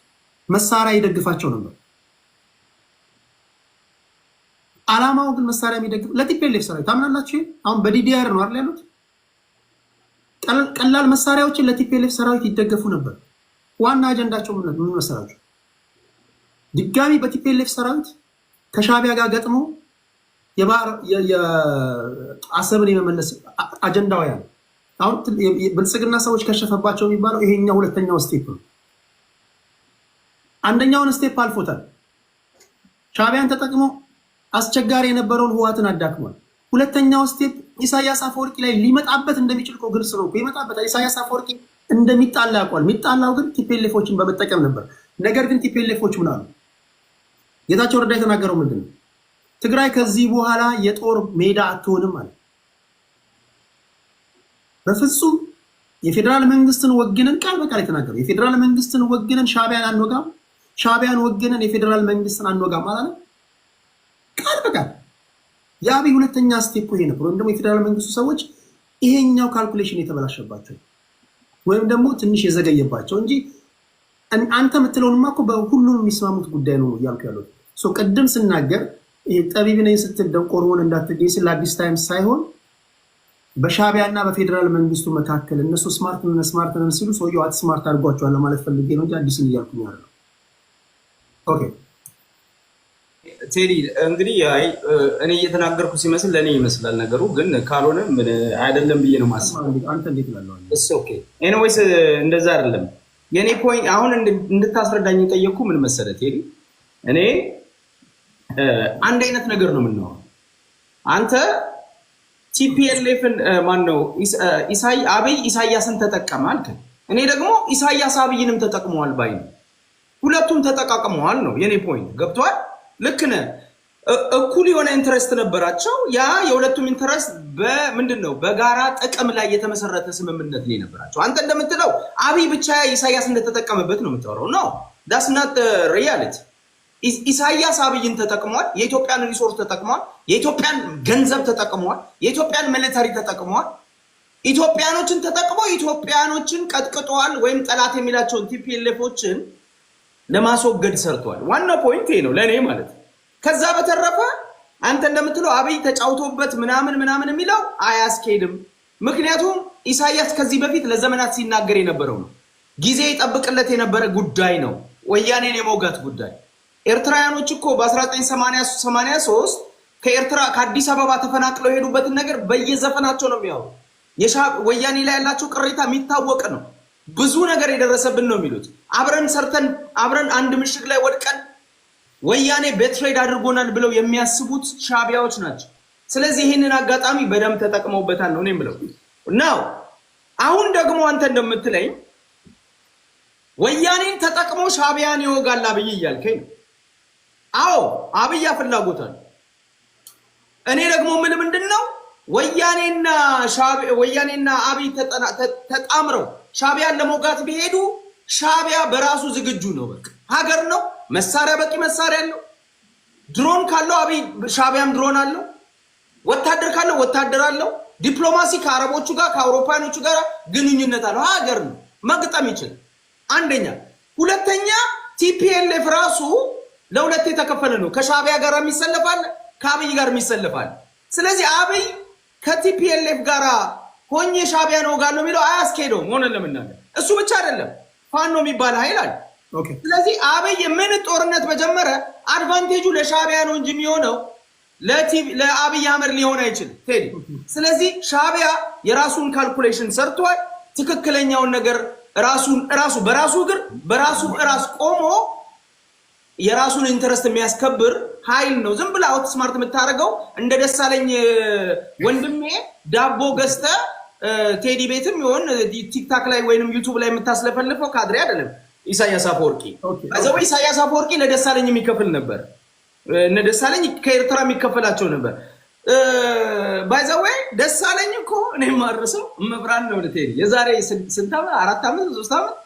መሳሪያ ይደግፋቸው ነበር። አላማው ግን መሳሪያ የሚደግፍ ለቲፒኤልኤፍ ሰራዊት ታምናላችሁ? አሁን በዲዲአር ነው አይደል ያሉት? ቀላል መሳሪያዎችን ለቲፒኤልኤፍ ሰራዊት ይደገፉ ነበር። ዋና አጀንዳቸው ምን መሰላችሁ? ድጋሚ በቲፒኤልኤፍ ሰራዊት ከሻቢያ ጋር ገጥሞ አሰብን የመመለስ አጀንዳው ያለ። አሁን ብልጽግና ሰዎች ከሸፈባቸው የሚባለው ይሄኛው ሁለተኛው ስቴፕ ነው። አንደኛውን ስቴፕ አልፎታል። ሻቢያን ተጠቅሞ አስቸጋሪ የነበረውን ህዋትን አዳክሟል። ሁለተኛው ስቴፕ ኢሳያስ አፈወርቂ ላይ ሊመጣበት እንደሚችል እኮ ግልጽ ነው። ይመጣበታል። ኢሳያስ አፈወርቂ እንደሚጣላ ያውቋል። የሚጣላው ግን ቲፒኤልኤፎችን በመጠቀም ነበር። ነገር ግን ቲፒኤልኤፎች ምን አሉ? ጌታቸው ረዳ የተናገረው ምንድን ነው? ትግራይ ከዚህ በኋላ የጦር ሜዳ አትሆንም አለ። በፍጹም የፌዴራል መንግስትን ወግነን ቃል በቃል የተናገረው የፌዴራል መንግስትን ወግነን ሻቢያን አንወጋም፣ ሻቢያን ወግነን የፌዴራል መንግስትን አንወጋም ማለት ነው ቃል በቃል። የአብይ ሁለተኛ ስቴፕ ይሄ ነበር። ወይም ደግሞ የፌዴራል መንግስቱ ሰዎች ይሄኛው ካልኩሌሽን የተበላሸባቸው ወይም ደግሞ ትንሽ የዘገየባቸው እንጂ አንተ የምትለውንማ እኮ በሁሉም የሚስማሙት ጉዳይ ነው እያልኩ ያሉት። ቅድም ስናገር ጠቢብ ነኝ ስትል ደንቆር ሆነ እንዳትገኝ ስለ አዲስ ታይምስ ሳይሆን በሻቢያ እና በፌዴራል መንግስቱ መካከል እነሱ ስማርት ነን ሲሉ ሰውየው አትስማርት አድርጓቸዋል ለማለት ፈልጌ ነው እንጂ አዲስን እያልኩኝ አይደለም። ኦኬ ቴዲ እንግዲህ እኔ እየተናገርኩ ሲመስል ለእኔ ይመስላል ነገሩ፣ ግን ካልሆነ ምን አይደለም ብዬ ነው ማስበው። አንተ እንዴት ላለዋል? እሱ ኦኬ ኤኒዌይስ እንደዛ አይደለም የኔ ፖይንት። አሁን እንድታስረዳኝ የጠየቅኩ ምን መሰለህ ቴዲ፣ እኔ አንድ አይነት ነገር ነው የምናወራው። አንተ ቲፒኤልኤፍን ማነው አብይ ኢሳያስን ተጠቀመ አልክ፣ እኔ ደግሞ ኢሳያስ አብይንም ተጠቅመዋል ባይ ነው። ሁለቱም ተጠቃቅመዋል ነው የኔ ፖይንት። ገብቷል? ልክ ነህ። እኩል የሆነ ኢንተረስት ነበራቸው። ያ የሁለቱም ኢንተረስት በምንድን ነው? በጋራ ጥቅም ላይ የተመሰረተ ስምምነት ላይ ነበራቸው። አንተ እንደምትለው አብይ ብቻ ኢሳያስ እንደተጠቀመበት ነው የምታወራው። ነው ዳስ ናት ሪያሊቲ። ኢሳያስ አብይን ተጠቅሟል። የኢትዮጵያን ሪሶርስ ተጠቅሟል። የኢትዮጵያን ገንዘብ ተጠቅሟል። የኢትዮጵያን ሚሊተሪ ተጠቅሟል። ኢትዮጵያኖችን ተጠቅሞ ኢትዮጵያኖችን ቀጥቅጠዋል። ወይም ጠላት የሚላቸውን ቲፒኤልኤፎችን ለማስወገድ ሰርተዋል። ዋናው ፖይንት ይሄ ነው ለእኔ ማለት ነው። ከዛ በተረፈ አንተ እንደምትለው አብይ ተጫውቶበት ምናምን የሚለው አያስኬድም። ምክንያቱም ኢሳያስ ከዚህ በፊት ለዘመናት ሲናገር የነበረው ነው። ጊዜ ይጠብቅለት የነበረ ጉዳይ ነው። ወያኔን የመውጋት ጉዳይ። ኤርትራውያኖች እኮ በ1983 ከኤርትራ ከአዲስ አበባ ተፈናቅለው የሄዱበትን ነገር በየዘፈናቸው ነው የሚያወሩ። ወያኔ ላይ ያላቸው ቅሬታ የሚታወቅ ነው። ብዙ ነገር የደረሰብን ነው የሚሉት። አብረን ሰርተን አብረን አንድ ምሽግ ላይ ወድቀን ወያኔ ቤትሬድ አድርጎናል ብለው የሚያስቡት ሻቢያዎች ናቸው። ስለዚህ ይህንን አጋጣሚ በደንብ ተጠቅመውበታል ነው የምለው። ናው አሁን ደግሞ አንተ እንደምትለኝ ወያኔን ተጠቅሞ ሻቢያን ይወጋል አብይ እያልከኝ ነው። አዎ አብይ ፍላጎታል። እኔ ደግሞ ምንድነው ወያኔና አብይ ተጣምረው ሻቢያን ለመውጋት ቢሄዱ ሻቢያ በራሱ ዝግጁ ነው። በቃ ሀገር ነው፣ መሳሪያ በቂ መሳሪያ አለው። ድሮን ካለው አብይ ሻቢያም ድሮን አለው። ወታደር ካለው ወታደር አለው። ዲፕሎማሲ ከአረቦቹ ጋር ከአውሮፓኖቹ ጋር ግንኙነት አለው። ሀገር ነው፣ መግጠም ይችላል። አንደኛ። ሁለተኛ ቲፒኤልኤፍ ራሱ ለሁለት የተከፈለ ነው። ከሻቢያ ጋር የሚሰለፋል፣ ከአብይ ጋር የሚሰለፋል። ስለዚህ አብይ ከቲፒኤልኤፍ ጋር ሆኜ ሻቢያ ነው ጋር ነው የሚለው አያስኬደውም። ሆነ ለምናገር እሱ ብቻ አይደለም፣ ፋኖ የሚባል ኃይል አለ። ስለዚህ አብይ ምን ጦርነት በጀመረ አድቫንቴጁ ለሻቢያ ነው እንጂ የሚሆነው ለአብይ አህመድ ሊሆን አይችልም ቴዲ። ስለዚህ ሻቢያ የራሱን ካልኩሌሽን ሰርቷል። ትክክለኛውን ነገር በራሱ እግር በራሱ ራስ ቆሞ የራሱን ኢንተረስት የሚያስከብር ኃይል ነው። ዝም ብላ አውት ስማርት የምታደርገው እንደ ደሳለኝ ወንድሜ ዳቦ ገዝተ ቴዲ ቤትም ይሆን ቲክታክ ላይ ወይንም ዩቲዩብ ላይ የምታስለፈልፈው ካድሬ አይደለም ኢሳያስ አፈወርቂ። አዘው ኢሳያስ አፈወርቂ ለደሳለኝ የሚከፍል ነበር። እነ ደሳለኝ ከኤርትራ የሚከፈላቸው ነበር። ባይዘዌይ ደስ አለኝ እኮ እኔ ማርሰው መብራን ነው ለቴዲ የዛሬ ስንት ዓመት 4 ዓመት 3 ዓመት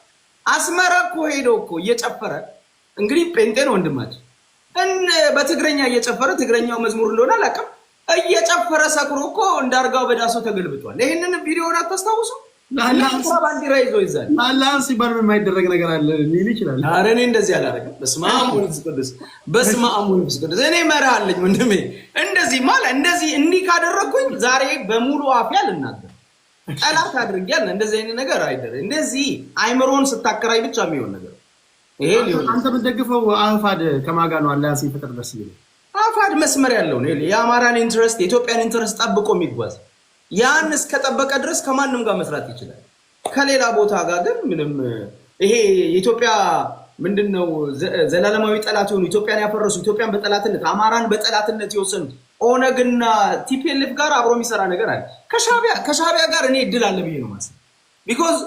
አስመራ እኮ ሄዶ እኮ እየጨፈረ እንግዲህ ጴንጤ ነው ወንድማችን በትግረኛ እየጨፈረ ትግረኛው መዝሙር እንደሆነ አላውቅም እየጨፈረ ሰክሮ እኮ እንዳርጋው በዳሶ ተገልብጧል። ይሄንን ቪዲዮውን አታስታውሱ? ለአላህ ባንዲራ ይዞ ይዛል። ለአላህ ሲባል የማይደረግ ነገር አለ ሊል ይችላል። ኧረ እኔ እንደዚህ አላደረግም። በስመ አብ ወወልድ ወመንፈስ ቅዱስ በስመ አብ ወወልድ ወመንፈስ ቅዱስ እኔ መርህ አለኝ ወንድሜ። እንደዚህ ማለት እንደዚህ እንዲህ ካደረኩኝ ዛሬ በሙሉ አፍ ያልናገር ጠላት አድርጊያል። እንደዚህ አይነት ነገር አይደረግ። እንደዚህ አይምሮን ስታከራይ ብቻ የሚሆን ነገር ይሄ ሊሆን አንተ የምትደግፈው አፋድ ከማጋ ነው አላህ ሲፈጥር ደስ ይላል። አፋድ መስመር ያለው ነው የአማራን ኢንትረስት የኢትዮጵያን ኢንትረስት ጠብቆ የሚጓዝ ያን እስከጠበቀ ድረስ ከማንም ጋር መስራት ይችላል። ከሌላ ቦታ ጋር ግን ምንም ይሄ የኢትዮጵያ ምንድነው ዘላለማዊ ጠላት የሆኑ ኢትዮጵያን ያፈረሱ ኢትዮጵያን በጠላትነት አማራን በጠላትነት የወሰኑ ኦነግና ቲፒኤልኤፍ ጋር አብሮ የሚሰራ ነገር አለ። ከሻቢያ ጋር እኔ እድል አለ ብዬ ነው ማሰብ ቢኮዝ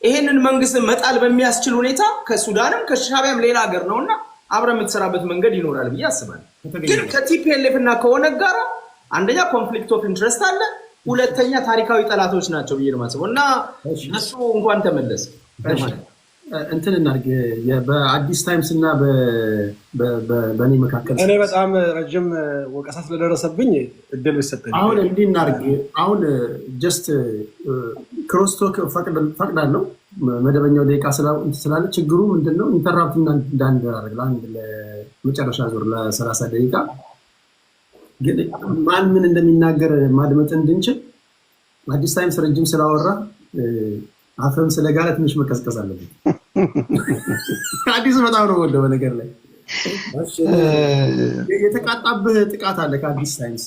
ይሄንን መንግስትን መጣል በሚያስችል ሁኔታ ከሱዳንም ከሻቢያም ሌላ ሀገር ነውና አብረ የምትሰራበት መንገድ ይኖራል ብዬ አስባለሁ። ግን ከቲፒኤልኤፍ እና ከኦነግ ጋር አንደኛ ኮንፍሊክት ኦፍ ኢንትረስት አለ፣ ሁለተኛ ታሪካዊ ጠላቶች ናቸው ብዬ ነው የማስበው እና እሱ እንኳን ተመለሰ እንትን እናድርግ። በአዲስ ታይምስ እና በእኔ መካከል እኔ በጣም ረጅም ወቀሳ ስለደረሰብኝ እድል ይሰጠኝ። አሁን እንዲህ እናድርግ። አሁን ጀስት ክሮስቶክ ፈቅዳለሁ መደበኛው ደቂቃ ስላለ ችግሩ ምንድነው? ኢንተራፕት እንዳንደራረግ ለአንድ ለመጨረሻ ዙር ለ30 ደቂቃ ግን ማን ምን እንደሚናገር ማድመጥ እንድንችል አዲስ ታይምስ ረጅም ስላወራ አፈም ስለጋለ ትንሽ መቀዝቀዝ አለበት። አዲስ በጣም ነው ወደው ነገር ላይ የተቃጣብህ ጥቃት አለ ከአዲስ ታይምስ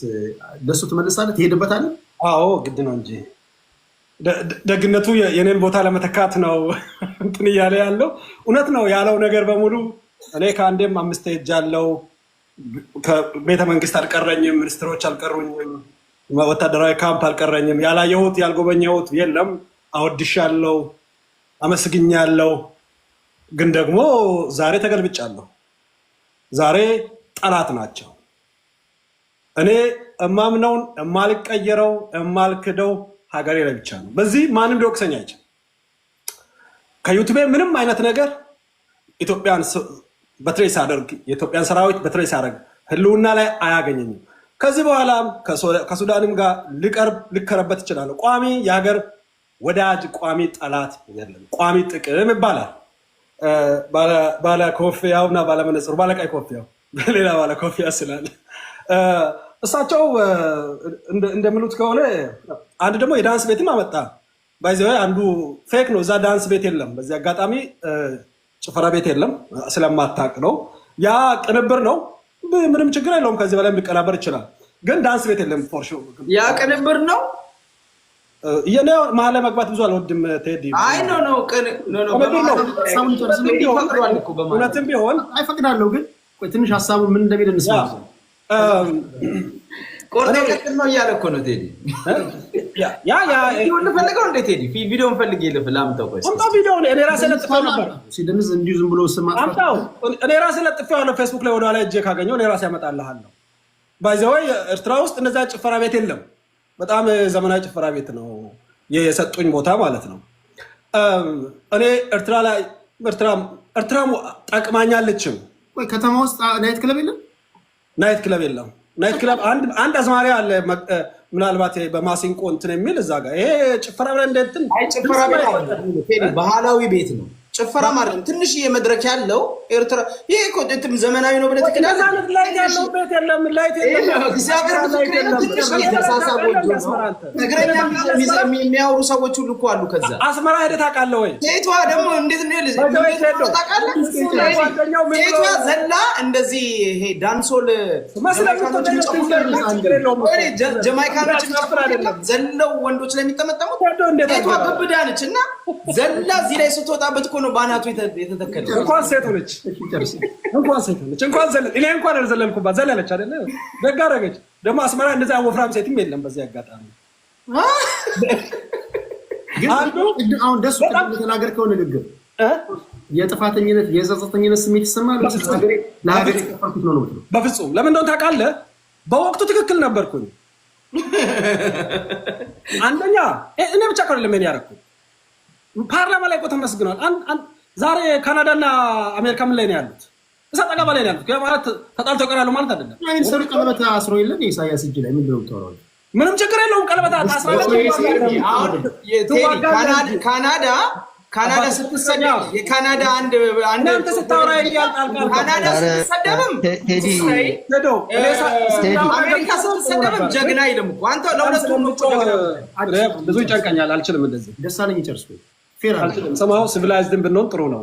ደሱ ትመልሳለህ ትሄድበታለህ? አዎ ግድ ነው እንጂ ደግነቱ የኔን ቦታ ለመተካት ነው እንትን እያለ ያለው እውነት ነው ያለው ነገር በሙሉ እኔ ከአንዴም 5 ሄጃለሁ። ከቤተ መንግስት አልቀረኝም፣ ሚኒስትሮች አልቀሩኝም፣ ወታደራዊ ካምፕ አልቀረኝም። ያላየሁት ያልጎበኘሁት የለም። አወድሻለሁ፣ አመስግኛለሁ። ግን ደግሞ ዛሬ ተገልብጫለሁ። ዛሬ ጠላት ናቸው። እኔ እማምነውን እማልቀየረው እማልክደው ሀገሬ ላይ ብቻ ነው። በዚህ ማንም ሊወቅሰኝ አይችልም። ከዩቲዩብ ምንም አይነት ነገር ኢትዮጵያን በትሬስ አደርግ የኢትዮጵያን ሰራዊት በትሬስ አደርግ ህልውና ላይ አያገኘኝም። ከዚህ በኋላ ከሱዳንም ጋር ልቀርበት ይችላል። ቋሚ የሀገር ወዳጅ ቋሚ ጠላት የለም። ቋሚ ጥቅም ይባላል። ባለ ኮፍያው እና ባለ መነጽሩ ባለ ቀይ ኮፍያው ሌላ ባለ ኮፍያ ስላለ እሳቸው እንደምሉት ከሆነ አንድ ደግሞ የዳንስ ቤትም አመጣ። ባይዘው አንዱ ፌክ ነው። እዛ ዳንስ ቤት የለም። በዚህ አጋጣሚ ጭፈራ ቤት የለም። ስለማታውቅ ነው። ያ ቅንብር ነው። ምንም ችግር የለውም። ከዚህ በላይ ሊቀናበር ይችላል። ግን ዳንስ ቤት የለም። ፎር ሹር ያ ቅንብር ነው። የኔ መሀል ላይ መግባት ብዙ አልወድም ቴዲ። አይ ኖ ኖ እውነትም ቢሆን አይፈቅዳለሁ። ግን ትንሽ ሀሳቡ ምን እንደሚል እንስማ። ቆርጦ ቀጥል ነው እያለ እኮ ነው ቴዲ። ቪዲዮን ፈልገው እንዴ ቴዲ? ቪዲዮን ፈልግ ይልፍ ላምጣው። ቆይ አምጣው ቪዲዮን። እኔ ራሴ ለጥፌው ነበር ሲደንዝ እንዲሁ ዝም ብሎ ስማ። አምጣው። እኔ ራሴ ለጥፌው ነው ፌስቡክ ላይ ወደኋላ እጄ ካገኘው እኔ ራሴ ያመጣልሃለሁ። ባይዘው ኤርትራ ውስጥ እንደዛ ጭፈራ ቤት የለም። በጣም ዘመናዊ ጭፈራ ቤት ነው የሰጡኝ ቦታ ማለት ነው። እኔ ኤርትራ ላይ ኤርትራ ጠቅማኛለችም። ወይ ከተማ ውስጥ ናይት ክለብ የለም? ናይት ክለብ የለም። ናይት ክለብ አንድ አዝማሪ አለ፣ ምናልባት በማሲንቆ እንትን የሚል እዛ ጋር ይሄ ጭፈራ ብለን እንደንትን ጭፈራ ቤት ባህላዊ ቤት ነው። ጭፈራ ማለት ነው። ትንሽዬ መድረክ ያለው ኤርትራ ይሄ እኮ እንትም ዘመናዊ ነው ብለህ ትክዳለህ። ላይት ያለው ቤት የለም። ላይት የለም። እግዚአብሔር ትግረኛ የሚያወሩ ሰዎች ሁሉ እኮ አሉ። ከዛ አስመራ ሄደህ ታውቃለህ ወይ? ሴቷ ደግሞ እንዴት ነው ታውቃለህ? ሴቷ ዘላ እንደዚህ ይሄ ዳንሶል ጀማይካኖች ዘለው ወንዶች ላይ የሚጠመጠሙት ሴቷ ግብዳ ነች እና ዘላ እዚህ ላይ ስትወጣበት እኮ ነው ባናቱ የተተከለው። እንኳን ሴት ሆነች እንኳን ዘለል እኔ እንኳን አልዘለልኩባት ዘለለች አይደለ? ደግ አደረገች። ደግሞ አስመራ እንደዛ ወፍራም ሴትም የለም። በዚህ አጋጣሚ አሁን ደሱ የተናገርከው ንግግር የጥፋተኝነት የጸጸተኝነት ስሜት ይሰማል። ለሀገር የከፈልኩት ነው ነው። በፍጹም ለምን እንደሆነ ታውቃለህ? በወቅቱ ትክክል ነበርኩኝ። አንደኛ እኔ ብቻ አይደለም እኔ ያደረኩት ፓርላማ ላይ እኮ ተመስግኗል። ዛሬ ካናዳና አሜሪካ ምን ላይ ነው ያሉት? እሳት አገባ ላይ ነው ያሉት። ማለት ተጣልተው ቀራሉ ማለት አይደለም። አይን ሰሩ ቀለበት አስሮ የለን ኢሳያስ እጅ ላይ ምን ነው ተወራው? ምንም ችግር የለውም። ቀለበት አስራለች። ካናዳ ስትሰደብ የካናዳ አንድ አንተ ስታወራ ይያልጣል። ካናዳ ስትሰደብም ቴዲ አሜሪካ ስትሰደብም ጀግና አይደለም እኮ አንተ ለሁለቱም ብዙ ይጨንቀኛል። አልችልም እንደዚህ ደሳለኝ ይጨርሱ ፌር አልችልም። ሰማው ሲቪላይዝድ ብንሆን ጥሩ ነው።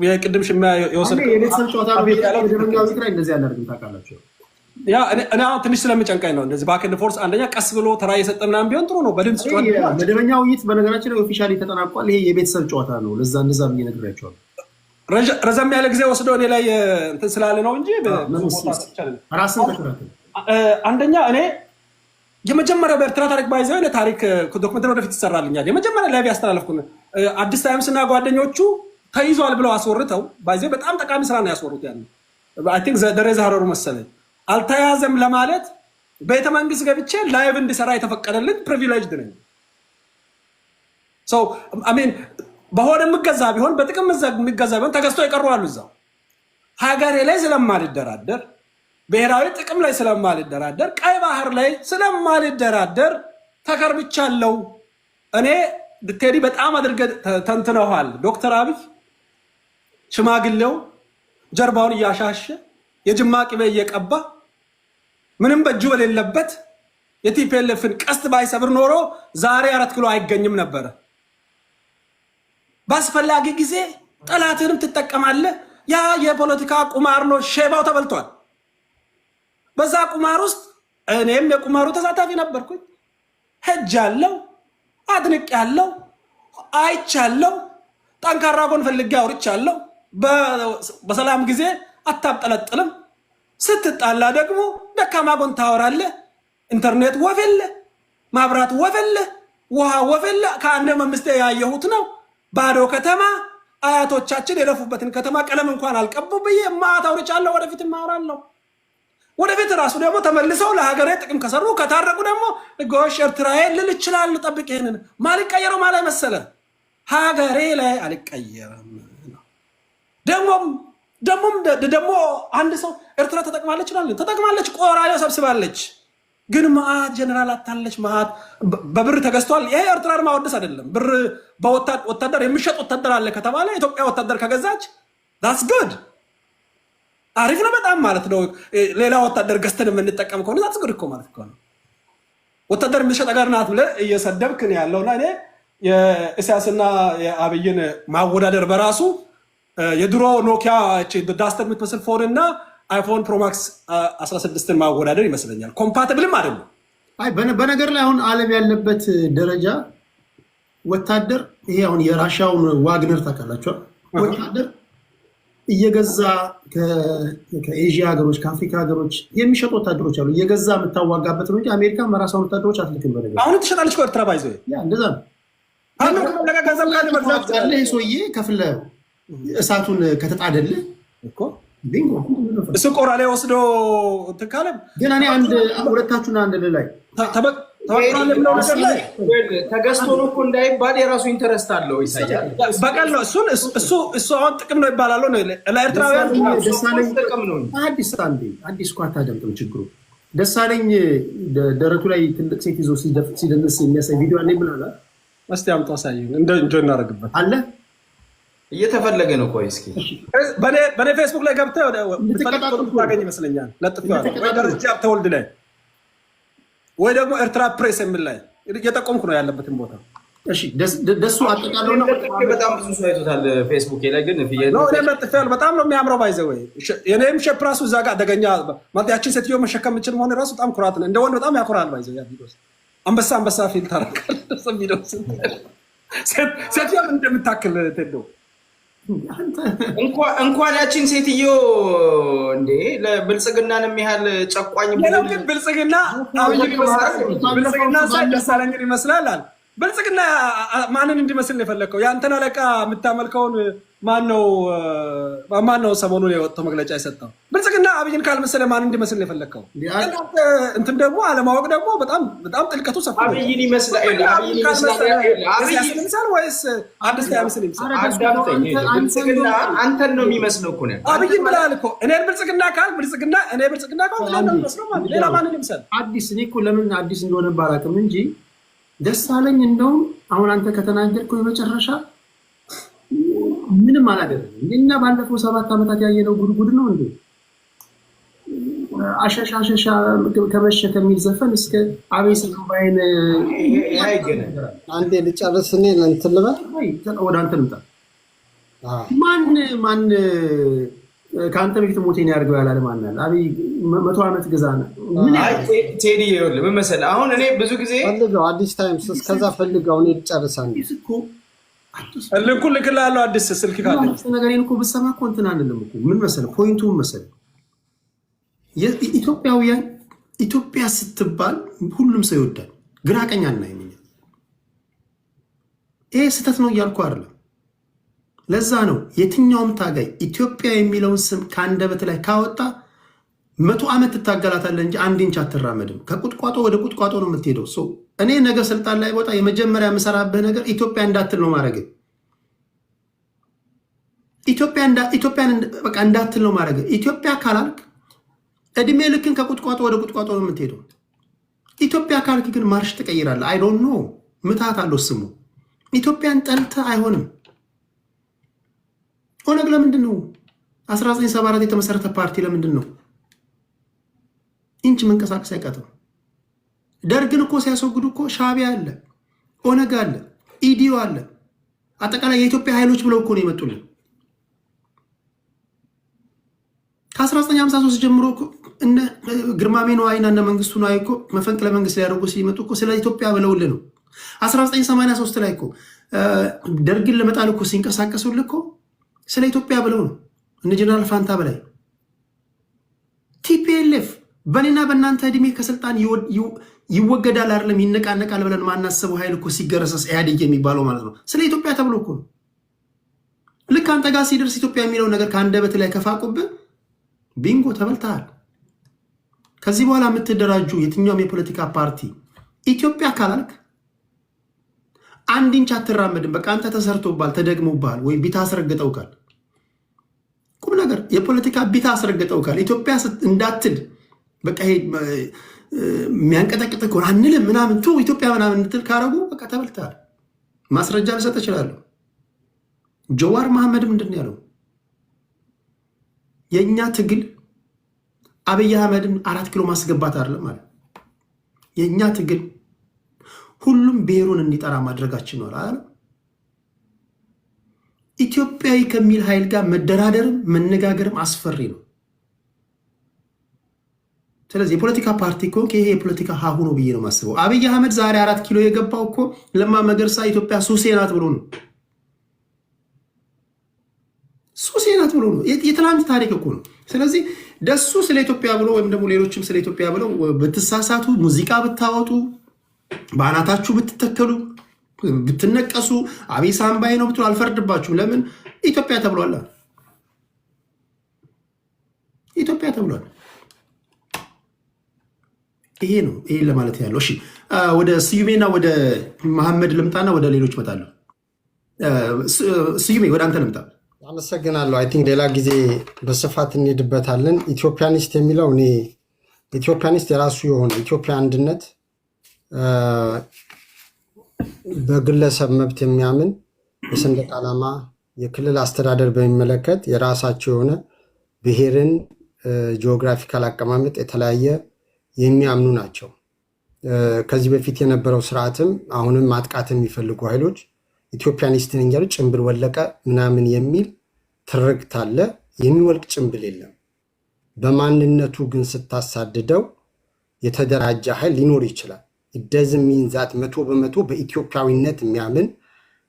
የቅድም ሽማ የወሰድከው የቤተሰብ ጨዋታ ነው። የደረኛው ዝግራ እንደዚህ ያላርግም ታውቃላችሁ። ያ እኔ አሁን ትንሽ ስለምጨንቀኝ ነው እንደዚህ ባክ ኤንድ ፎርስ። አንደኛ ቀስ ብሎ ተራ እየሰጠ ምናምን ቢሆን ጥሩ ነው። በድምጽ ጨዋታ መደበኛው ውይይት በነገራችን ላይ ኦፊሻሊ ተጠናቋል። ይሄ የቤተሰብ ጨዋታ ነው። ለዛ እንደዛ ብዬ ነግራቸዋለሁ። ረዘም ያለ ጊዜ ወስዶ እኔ ላይ እንትን ስላለ ነው እንጂ ራስን ተከራከረ። አንደኛ እኔ የመጀመሪያው በኤርትራ ታሪክ ባይዘው እኔ ታሪክ ዶክመንተሪ ወደፊት ይሰራልኛል። የመጀመሪያ ላይ ያስተላለፍኩት አዲስ ታይምስ እና ጓደኞቹ ተይዟል ብለው አስወርተው ባይዘው በጣም ጠቃሚ ስራ ነው ያስወሩት። ያን አይ ቲንክ ደረጃ ሀረሩ መሰለኝ አልተያዘም ለማለት ቤተ መንግስት ገብቼ ላይቭ እንድሰራ የተፈቀደልኝ ፕሪቪሌጅድ ነኝ። ሶ አይ ሚን በሆነ የምገዛ ቢሆን በጥቅም የምገዛ ቢሆን ተገዝቶ የቀሩ አሉ እዛው። ሀገሬ ላይ ስለማልደራደር፣ ብሔራዊ ጥቅም ላይ ስለማልደራደር፣ ቀይ ባህር ላይ ስለማልደራደር ተከርብቻለሁ። እኔ ቴዲ በጣም አድርገህ ተንትነዋል። ዶክተር አብይ ሽማግሌው ጀርባውን እያሻሸ የጅማ ቅቤ እየቀባ ምንም በእጁ በሌለበት የቲፒኤልኤፍን ቀስት ባይሰብር ኖሮ ዛሬ 4 ኪሎ አይገኝም ነበረ። በአስፈላጊ ጊዜ ጠላትንም ትጠቀማለህ። ያ የፖለቲካ ቁማር ነው። ሼባው ተበልቷል። በዛ ቁማር ውስጥ እኔም የቁማሩ ተሳታፊ ነበርኩኝ። ሄጃለሁ፣ አድንቄያለሁ፣ አይቻለሁ፣ ጠንካራ ጎን ፈልጌ አውርቻለሁ። በሰላም ጊዜ አታብጠለጥልም። ስትጣላ ደግሞ ደካማ ጎን ታወራለህ። ኢንተርኔት ወፈለ፣ ማብራት ወፈለ፣ ውሃ ወፈለ። ከአንድም 5 ያየሁት ነው። ባዶ ከተማ አያቶቻችን የለፉበትን ከተማ ቀለም እንኳን አልቀቡ ብዬ ማታ አውርቻለሁ። ወደፊት ማወራለሁ። ወደፊት ራሱ ደግሞ ተመልሰው ለሀገሬ ጥቅም ከሰሩ ከታረቁ ደግሞ ጎሽ ኤርትራዬ ልል ይችላል። ጠብቅ። ይሄንን ማልቀየረው ማለት መሰለ ሀገሬ ላይ አልቀየረም። ደግሞ አንድ ሰው ኤርትራ ተጠቅማለች ይላል። ተጠቅማለች፣ ቆራሌው ሰብስባለች። ግን መዓት ጀነራል አታለች። መዓት በብር ተገዝቷል። ይሄ ኤርትራን ማወደስ አይደለም። ብር በወታደር የሚሸጥ ወታደር አለ ከተባለ ኢትዮጵያ ወታደር ከገዛች ዳትስ ጉድ፣ አሪፍ ነው በጣም ማለት ነው። ሌላ ወታደር ገዝተን የምንጠቀም ከሆነ ዳትስ ጉድ እኮ ማለት ነው። ወታደር የሚሸጥ ሀገር ናት ብለህ እየሰደብክ ነው ያለውና እኔ የኢሳያስና የአብይን ማወዳደር በራሱ የድሮ ኖኪያ ዳስተር የምትመስል ፎን እና አይፎን ፕሮማክስ 16ን ማወዳደር ይመስለኛል። ኮምፓቲብልም አይደለም። አይ በነገር ላይ አሁን ዓለም ያለበት ደረጃ ወታደር ይሄ አሁን የራሻውን ዋግነር ታውቃላችሁ። ወታደር እየገዛ ከኤዥያ ሀገሮች ከአፍሪካ ሀገሮች የሚሸጡ ወታደሮች አሉ። እየገዛ የምታዋጋበት ነው እንጂ አሜሪካ መራሷን ወታደሮች አትልክም። በነገር አሁን ትሸጣለች ኤርትራ ባይዘ እንደዛ ነው። ይህ ሰውዬ ከፍለ እሳቱን ከተጣደልህ እኮ እሱ ቆራሌ ወስዶ ትካለ። ግን እኔ ሁለታችሁን አንድ ላይ ተገዝቶ ነው እኮ እንዳይባል የራሱ ኢንተረስት አለው። ኢሳያስ በቀል ነው። እሱ አሁን ጥቅም ነው ይባላል። ለኤርትራውያን ጥቅም ነው። አዲስ እኮ አታደምጥም። ችግሩ ደሳለኝ ደረቱ ላይ ትልቅ ሴት ይዞ ሲደንስ የሚያሳይ ቪዲዮ አለ ብላላ። እስቲ አምጣ ሳይ እንጆ እናደርግበት አለ እየተፈለገ ነው። ቆይ እስኪ በኔ ፌስቡክ ላይ ገብተህ ታገኝ ይመስለኛል። ለጥፌዋለሁ ወይ ደረጃ ተወልድ ላይ ወይ ደግሞ ኤርትራ ፕሬስ የሚል ላይ እየጠቆምኩ ነው ያለበትን ቦታ። እሺ ደሱ አጠቃለው ነው። በጣም ብዙ ሰው አይቶታል ፌስቡክ ላይ። ግን ነው እኔ ለጥፌዋለሁ። በጣም ነው የሚያምረው። ባይዘው ወይ የኔም ሼፕ ራሱ እዛ ጋር አደገኛ ማለት ያችን ሴትዮ መሸከም የምችል መሆን ራሱ በጣም ኩራት ነው። እንደወንድ በጣም ያኮራል። ባይዘው ያ ቪዲዮ አንበሳ ፊል ታረቃል። ቪዲዮ ሴትዮ እንደምታክል ተዶ እንኳን ያችን ሴትዮ እንዴ ለብልጽግናን የሚያህል ጨቋኝ ብልጽግና ደሳለኝን ይመስላል። ብልጽግና ማንን እንዲመስል ነው የፈለግከው? የአንተን አለቃ የምታመልከውን ማን ነው ሰሞኑን የወጣው መግለጫ የሰጠው? ብልጽግና አብይን ካልመሰለ ማን እንዲመስል ነው የፈለግከው? እንትን ደግሞ አለማወቅ ደግሞ በጣም ጥልቀቱ ሰፊ ነው። አብይን ይመስላል ወይስ አዲስ ምስል ይመስላል? ብልጽግና አንተን ነው የሚመስለው እኮ ነው። አብይን ብለሃል እኮ እኔን ብልጽግና ካል እኔ ብልጽግና ካል ነው የሚመስለው ማለት ሌላ ማንን ይመስል? አዲስ እኔ እኮ ለምን አዲስ እንደሆነ ባላውቅም እንጂ ደስ አለኝ። እንደውም አሁን አንተ ከተናገርከው የመጨረሻ ምንም አላደረግም። እና ባለፈው 7 ዓመታት ያየነው ጉድጉድ ነው እንዴ? አሸሻ ከመሸ ከሚል ዘፈን እስከ አቤት ሰምባይን አንዴ ልጨርስ። እኔ እንትን ልበል ወደ አንተ ልምጣ። ማን ከአንተ በፊት ሞቴን ያድርገው ያላለ ማን አለ? አብይ 100 ዓመት ግዛ ነው። ቴዲ ይኸውልህ ምን መሰለህ፣ አሁን እኔ ብዙ ጊዜ ፈልገው አዲስ ታይምስ እስከዛ ፈልገው እኔ ልጨርሳለሁ። ልኩ ልክልሃለሁ አዲስ ስልክ ካለ ነገሬን እኮ ብትሰማ እኮ እንትን አንልም እኮ። ምን መሰለህ ፖይንቱ ምን መሰለህ፣ ኢትዮጵያውያን ኢትዮጵያ ስትባል ሁሉም ሰው ይወዳል። ግራ ቀኝ አናይም። ይሄ ስህተት ነው እያልኩ አይደለም። ለዛ ነው የትኛውም ታጋይ ኢትዮጵያ የሚለውን ስም ከአንደበት ላይ ካወጣ 100 ዓመት ትታገላታለህ እንጂ 1 ኢንች አትራመድም። ከቁጥቋጦ ወደ ቁጥቋጦ ነው የምትሄደው። እኔ ነገ ስልጣን ላይ ወጣ የመጀመሪያ የምሰራብህ ነገር ኢትዮጵያ እንዳትል ነው ማድረግ። ኢትዮጵያን በቃ እንዳትል ነው ማድረግ። ኢትዮጵያ ካላልክ እድሜ ልክን ከቁጥቋጦ ወደ ቁጥቋጦ ነው የምትሄደው። ኢትዮጵያ ካልክ ግን ማርሽ ትቀይራለህ። አይ ዶንት ኖ ምታት አለው ስሙ። ኢትዮጵያን ጠልተህ አይሆንም። ኦነግ ለምንድን ነው 1974 የተመሰረተ ፓርቲ ለምንድን ነው ኢንች መንቀሳቀስ አይቀጥም? ደርግን እኮ ሲያስወግዱ እኮ ሻዕቢያ አለ፣ ኦነግ አለ፣ ኢዲዮ አለ፣ አጠቃላይ የኢትዮጵያ ኃይሎች ብለው እኮ ነው የመጡልን። ከ1953 ጀምሮ እነ ግርማሜ ነዋይና እነ መንግስቱ ነዋይ እኮ መፈንቅለ መንግስት ሊያደርጉ ሲመጡ እኮ ስለ ኢትዮጵያ ብለውልን ነው። 1983 ላይ እኮ ደርግን ለመጣል እኮ ሲንቀሳቀሱልን እኮ ስለ ኢትዮጵያ ብለው ነው። እነ ጀነራል ፋንታ በላይ ቲፒኤልኤፍ በእኔና በእናንተ እድሜ ከስልጣን ይወገዳል አይደለም ይነቃነቃል ብለን ማናሰበው ኃይል እኮ ሲገረሰስ ኢህአዴግ የሚባለው ማለት ነው። ስለ ኢትዮጵያ ተብሎ እኮ ነው። ልክ አንተ ጋር ሲደርስ ኢትዮጵያ የሚለው ነገር ከአንደበት ላይ ከፋቁብህ ቢንጎ ተበልተሃል። ከዚህ በኋላ የምትደራጁ የትኛውም የፖለቲካ ፓርቲ ኢትዮጵያ ካላልክ 1 ኢንች አትራመድም። በቃ አንተ ተሰርቶባል፣ ተደግሞባል፣ ወይ ቢታ አስረግጠውካል። ቁም ነገር የፖለቲካ ቢታ አስረግጠውካል። ኢትዮጵያ እንዳትል በቃ ይሄ የሚያንቀጠቅጥ ከሆነ አንልም ምናምን ቱ ኢትዮጵያ ምናምን እንትል ካረጉ በቃ ተበልተሃል። ማስረጃ ልሰጥ እችላለሁ። ጀዋር መሐመድ ምንድን ነው ያለው? የእኛ ትግል አብይ አህመድን 4 ኪሎ ማስገባት አይደለም ማለት የእኛ ትግል ሁሉም ብሔሩን እንዲጠራ ማድረጋችን ነው አይደል? ኢትዮጵያዊ ከሚል ኃይል ጋር መደራደርም መነጋገርም አስፈሪ ነው። ስለዚህ የፖለቲካ ፓርቲ እኮ ይሄ የፖለቲካ ሀሁ ነው ብዬ ነው የማስበው። አብይ አህመድ ዛሬ 4 ኪሎ የገባው እኮ ለማ መገርሳ ኢትዮጵያ ሱሴ ናት ብሎ ነው። ሱሴ ናት ብሎ ነው። የትላንት ታሪክ እኮ ነው። ስለዚህ ደሱ ስለ ኢትዮጵያ ብሎ ወይም ደግሞ ሌሎችም ስለ ኢትዮጵያ ብለው ብትሳሳቱ፣ ሙዚቃ ብታወጡ፣ በአናታችሁ ብትተከሉ፣ ብትነቀሱ፣ አብይ ሳምባይ ነው ብትሉ አልፈርድባችሁም። ለምን ኢትዮጵያ ተብሏል። ኢትዮጵያ ተብሏል። ይሄ ነው። ይሄ ለማለት ያለው። እሺ ወደ ስዩሜና ወደ መሐመድ ልምጣና ወደ ሌሎች እመጣለሁ። ስዩሜ ወደ አንተ ልምጣ። አመሰግናለሁ። አይ ቲንክ ሌላ ጊዜ በስፋት እንሄድበታለን። ኢትዮጵያኒስት የሚለው እኔ ኢትዮጵያኒስት የራሱ የሆነ ኢትዮጵያ አንድነት በግለሰብ መብት የሚያምን የሰንደቅ ዓላማ የክልል አስተዳደር በሚመለከት የራሳቸው የሆነ ብሔርን ጂኦግራፊካል አቀማመጥ የተለያየ የሚያምኑ ናቸው። ከዚህ በፊት የነበረው ስርዓትም አሁንም ማጥቃት የሚፈልጉ ኃይሎች ኢትዮጵያኒስትን እያሉ ጭንብል ወለቀ ምናምን የሚል ትርክት አለ። የሚወልቅ ጭንብል የለም። በማንነቱ ግን ስታሳድደው የተደራጀ ኃይል ሊኖር ይችላል። ኢደዝም ሚንዛት 100% በኢትዮጵያዊነት የሚያምን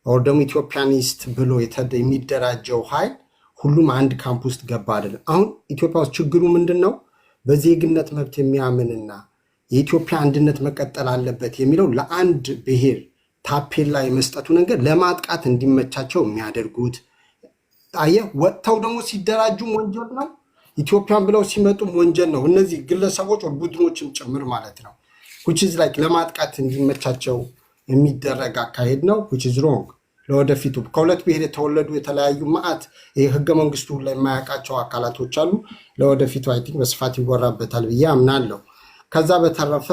ወር ደግሞ ኢትዮጵያኒስት ብሎ የሚደራጀው ኃይል ሁሉም አንድ ካምፕ ውስጥ ገባ አይደለም። አሁን ኢትዮጵያ ውስጥ ችግሩ ምንድን ነው? በዜግነት መብት የሚያምንና የኢትዮጵያ አንድነት መቀጠል አለበት የሚለው ለአንድ ብሔር ታፔላ የመስጠቱ ነገር ለማጥቃት እንዲመቻቸው የሚያደርጉት አየህ። ወጥተው ደግሞ ሲደራጁም ወንጀል ነው፣ ኢትዮጵያን ብለው ሲመጡም ወንጀል ነው። እነዚህ ግለሰቦች ቡድኖችም ጭምር ማለት ነው። which is like ለማጥቃት እንዲመቻቸው የሚደረግ አካሄድ ነው which is wrong። ለወደፊቱ ከሁለት ብሔር የተወለዱ የተለያዩ ማዕት ህገ መንግስቱ ላይ የማያውቃቸው አካላቶች አሉ። ለወደፊቱ አይ ቲንክ በስፋት ይወራበታል ብዬ አምናለሁ። ከዛ በተረፈ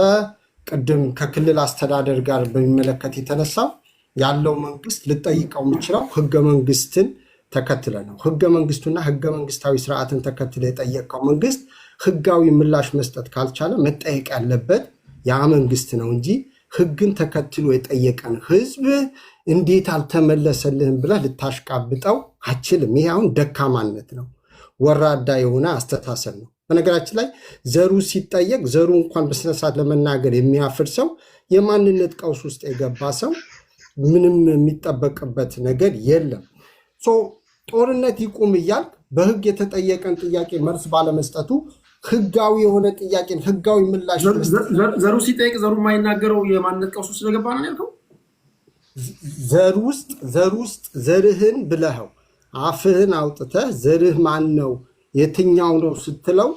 ቅድም ከክልል አስተዳደር ጋር በሚመለከት የተነሳው ያለው መንግስት ልጠይቀው የምችለው ህገ መንግስትን ተከትለ ነው። ህገ መንግስቱና ህገ መንግስታዊ ስርዓትን ተከትለ የጠየቀው መንግስት ህጋዊ ምላሽ መስጠት ካልቻለ መጠየቅ ያለበት ያ መንግስት ነው እንጂ ህግን ተከትሎ የጠየቀን ህዝብ እንዴት አልተመለሰልህም ብለህ ልታሽቃብጠው አችልም። ይሄ አሁን ደካማነት ነው፣ ወራዳ የሆነ አስተሳሰብ ነው። በነገራችን ላይ ዘሩ ሲጠየቅ ዘሩ እንኳን በስነሳት ለመናገር የሚያፍር ሰው የማንነት ቀውስ ውስጥ የገባ ሰው ምንም የሚጠበቅበት ነገር የለም። ጦርነት ይቁም እያልክ በህግ የተጠየቀን ጥያቄ መልስ ባለመስጠቱ ህጋዊ የሆነ ጥያቄን ህጋዊ ምላሽ ዘሩ ሲጠየቅ ዘሩ የማይናገረው የማንነት ቀውስ ውስጥ ስለገባ ነው ያልከው። ዘር ውስጥ ዘርህን ብለኸው አፍህን አውጥተህ ዘርህ ማን ነው የትኛው ነው ስትለው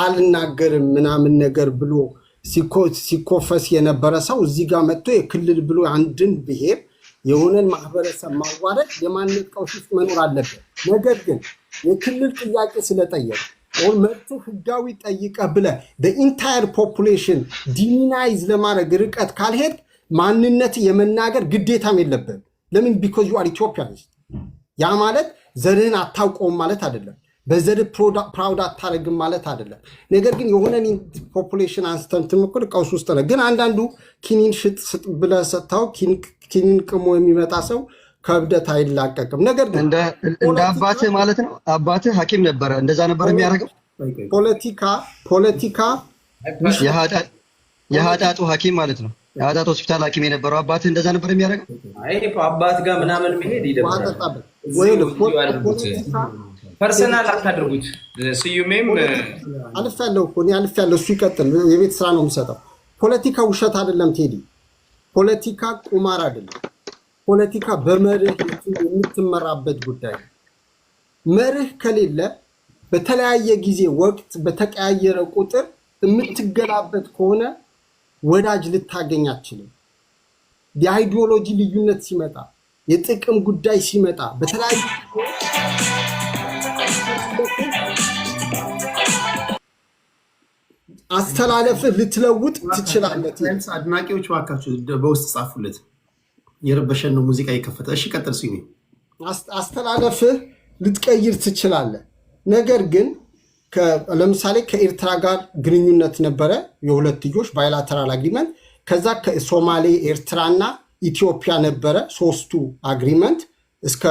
አልናገርም ምናምን ነገር ብሎ ሲኮፈስ የነበረ ሰው እዚህ ጋር መጥቶ የክልል ብሎ አንድን ብሔር የሆነን ማህበረሰብ ማዋረድ የማንነት ቀውስ ውስጥ መኖር አለበት። ነገር ግን የክልል ጥያቄ ስለጠየቅ መብት ህጋዊ ጠይቀ ብለ ኢንታየር ፖፑሌሽን ዲሚናይዝ ለማድረግ ርቀት ካልሄድ ማንነት የመናገር ግዴታም የለብን። ለምን? ቢኮዝ ዩ አር ኢትዮጵያኒስት። ያ ማለት ዘርህን አታውቀውም ማለት አይደለም። በዘርህ ፕራውድ አታረግም ማለት አይደለም። ነገር ግን የሆነን ፖፑሌሽን አንስተን ትምክል ቀውስ ውስጥ ነው። ግን አንዳንዱ ኪኒን ሽጥ ብለህ ሰጥተው ኪኒን ቅሞ የሚመጣ ሰው ከብደት አይላቀቅም። ነገር ግን እንደ አባትህ ማለት ነው። አባትህ ሐኪም ነበረ፣ እንደዛ ነበር የሚያደርገው። ፖለቲካ የኃጢአቱ ሐኪም ማለት ነው። የኃጢአት ሆስፒታል ሐኪም የነበረው አባትህ እንደዛ ነበር የሚያደርገው። አይ አባት ጋር ምናምን መሄድ ይደብራል። ፐርሰናል አታድርጉት። ስዩሜም አልፌያለሁ እኮ እኔ አልፌያለሁ። እሱ ይቀጥል። የቤት ስራ ነው የምሰጠው። ፖለቲካ ውሸት አይደለም ቴዲ። ፖለቲካ ቁማር አይደለም። ፖለቲካ በመርህ የምትመራበት ጉዳይ ነው። መርህ ከሌለ በተለያየ ጊዜ ወቅት በተቀያየረ ቁጥር የምትገላበት ከሆነ ወዳጅ ልታገኝ አትችልም። የአይዲዮሎጂ ልዩነት ሲመጣ፣ የጥቅም ጉዳይ ሲመጣ በተለያዩ አስተላለፍህ ልትለውጥ ትችላለህ። አድናቂዎች እባካችሁ በውስጥ ጻፉለት። የረበሸን ነው ሙዚቃ እየከፈተ። እሺ ቀጥል ሲሚ። አስተላለፍህ ልትቀይር ትችላለህ። ነገር ግን ለምሳሌ ከኤርትራ ጋር ግንኙነት ነበረ፣ የሁለትዮሽ ባይላተራል አግሪመንት። ከዛ ከሶማሌ ኤርትራና ኢትዮጵያ ነበረ፣ ሶስቱ አግሪመንት እስከ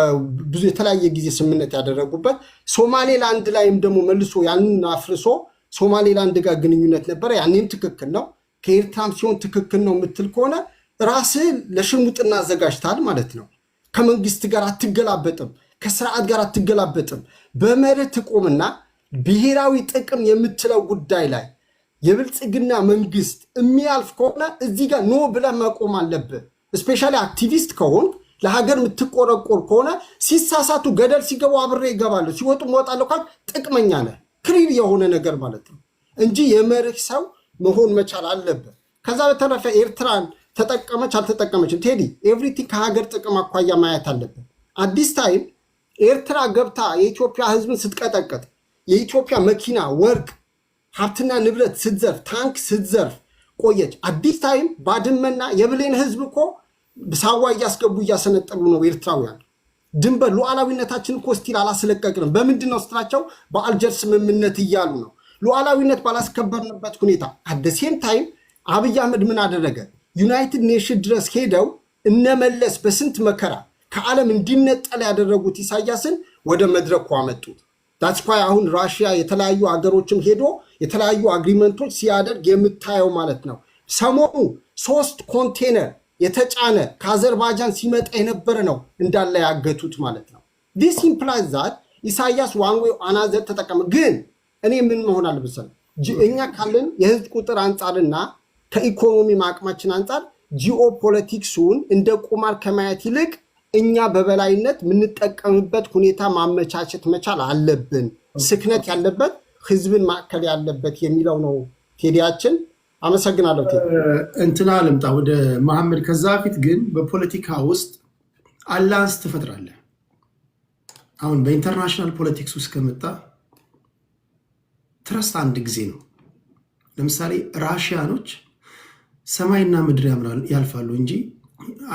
ብዙ የተለያየ ጊዜ ስምምነት ያደረጉበት። ሶማሌላንድ ላይም ደግሞ መልሶ ያንን አፍርሶ ሶማሌላንድ ጋር ግንኙነት ነበረ። ያኔም ትክክል ነው። ከኤርትራም ሲሆን ትክክል ነው የምትል ከሆነ ራስህ ለሽሙጥና አዘጋጅታል ማለት ነው። ከመንግስት ጋር አትገላበጥም፣ ከስርዓት ጋር አትገላበጥም። በመርህ ትቆምና ብሔራዊ ጥቅም የምትለው ጉዳይ ላይ የብልጽግና መንግስት የሚያልፍ ከሆነ እዚህ ጋር ኖ ብለህ መቆም አለብህ። እስፔሻሊ አክቲቪስት ከሆን ለሀገር የምትቆረቆር ከሆነ ሲሳሳቱ ገደል ሲገቡ አብሬ ይገባለሁ፣ ሲወጡ እወጣለሁ ካል ጥቅመኛ ነህ። ክሪር የሆነ ነገር ማለት ነው እንጂ የመርህ ሰው መሆን መቻል አለብህ። ከዛ በተረፈ ኤርትራን ተጠቀመች አልተጠቀመችም ቴዲ ኤቭሪቲንግ ከሀገር ጥቅም አኳያ ማየት አለብን። አዲስ ታይም ኤርትራ ገብታ የኢትዮጵያ ህዝብን ስትቀጠቀጥ የኢትዮጵያ መኪና፣ ወርቅ፣ ሀብትና ንብረት ስትዘርፍ፣ ታንክ ስትዘርፍ ቆየች። አዲስ ታይም ባድመና የብሌን ህዝብ እኮ ሳዋ እያስገቡ እያሰነጠሉ ነው ኤርትራውያን። ድንበር ሉዓላዊነታችን እኮ ስቲል አላስለቀቅንም። በምንድን ነው ስትላቸው በአልጀርስ ስምምነት እያሉ ነው። ሉዓላዊነት ባላስከበርንበት ሁኔታ አደሴም ታይም አብይ አህመድ ምን አደረገ? ዩናይትድ ኔሽን ድረስ ሄደው እነመለስ በስንት መከራ ከዓለም እንዲነጠል ያደረጉት ኢሳያስን ወደ መድረኩ አመጡት። ዳትስኳይ አሁን ራሽያ የተለያዩ ሀገሮችም ሄዶ የተለያዩ አግሪመንቶች ሲያደርግ የምታየው ማለት ነው። ሰሞኑ 3 ኮንቴነር የተጫነ ከአዘርባይጃን ሲመጣ የነበረ ነው እንዳለ ያገቱት ማለት ነው። ዲስ ኢምፕላይዝ ዛት ኢሳያስ ዋን ዌይ አናዘር ተጠቀመ። ግን እኔ ምን መሆን አለብሰል እኛ ካለን የህዝብ ቁጥር አንጻርና ከኢኮኖሚ ማቅማችን አንጻር ጂኦፖለቲክሱን እንደ ቁማር ከማየት ይልቅ እኛ በበላይነት የምንጠቀምበት ሁኔታ ማመቻቸት መቻል አለብን። ስክነት ያለበት ህዝብን ማዕከል ያለበት የሚለው ነው ቴዲያችን። አመሰግናለሁ። እንትና ልምጣ ወደ መሐመድ። ከዛ በፊት ግን በፖለቲካ ውስጥ አላንስ ትፈጥራለህ። አሁን በኢንተርናሽናል ፖለቲክስ ውስጥ ከመጣ ትረስት አንድ ጊዜ ነው። ለምሳሌ ራሽያኖች ሰማይና ምድር ያልፋሉ እንጂ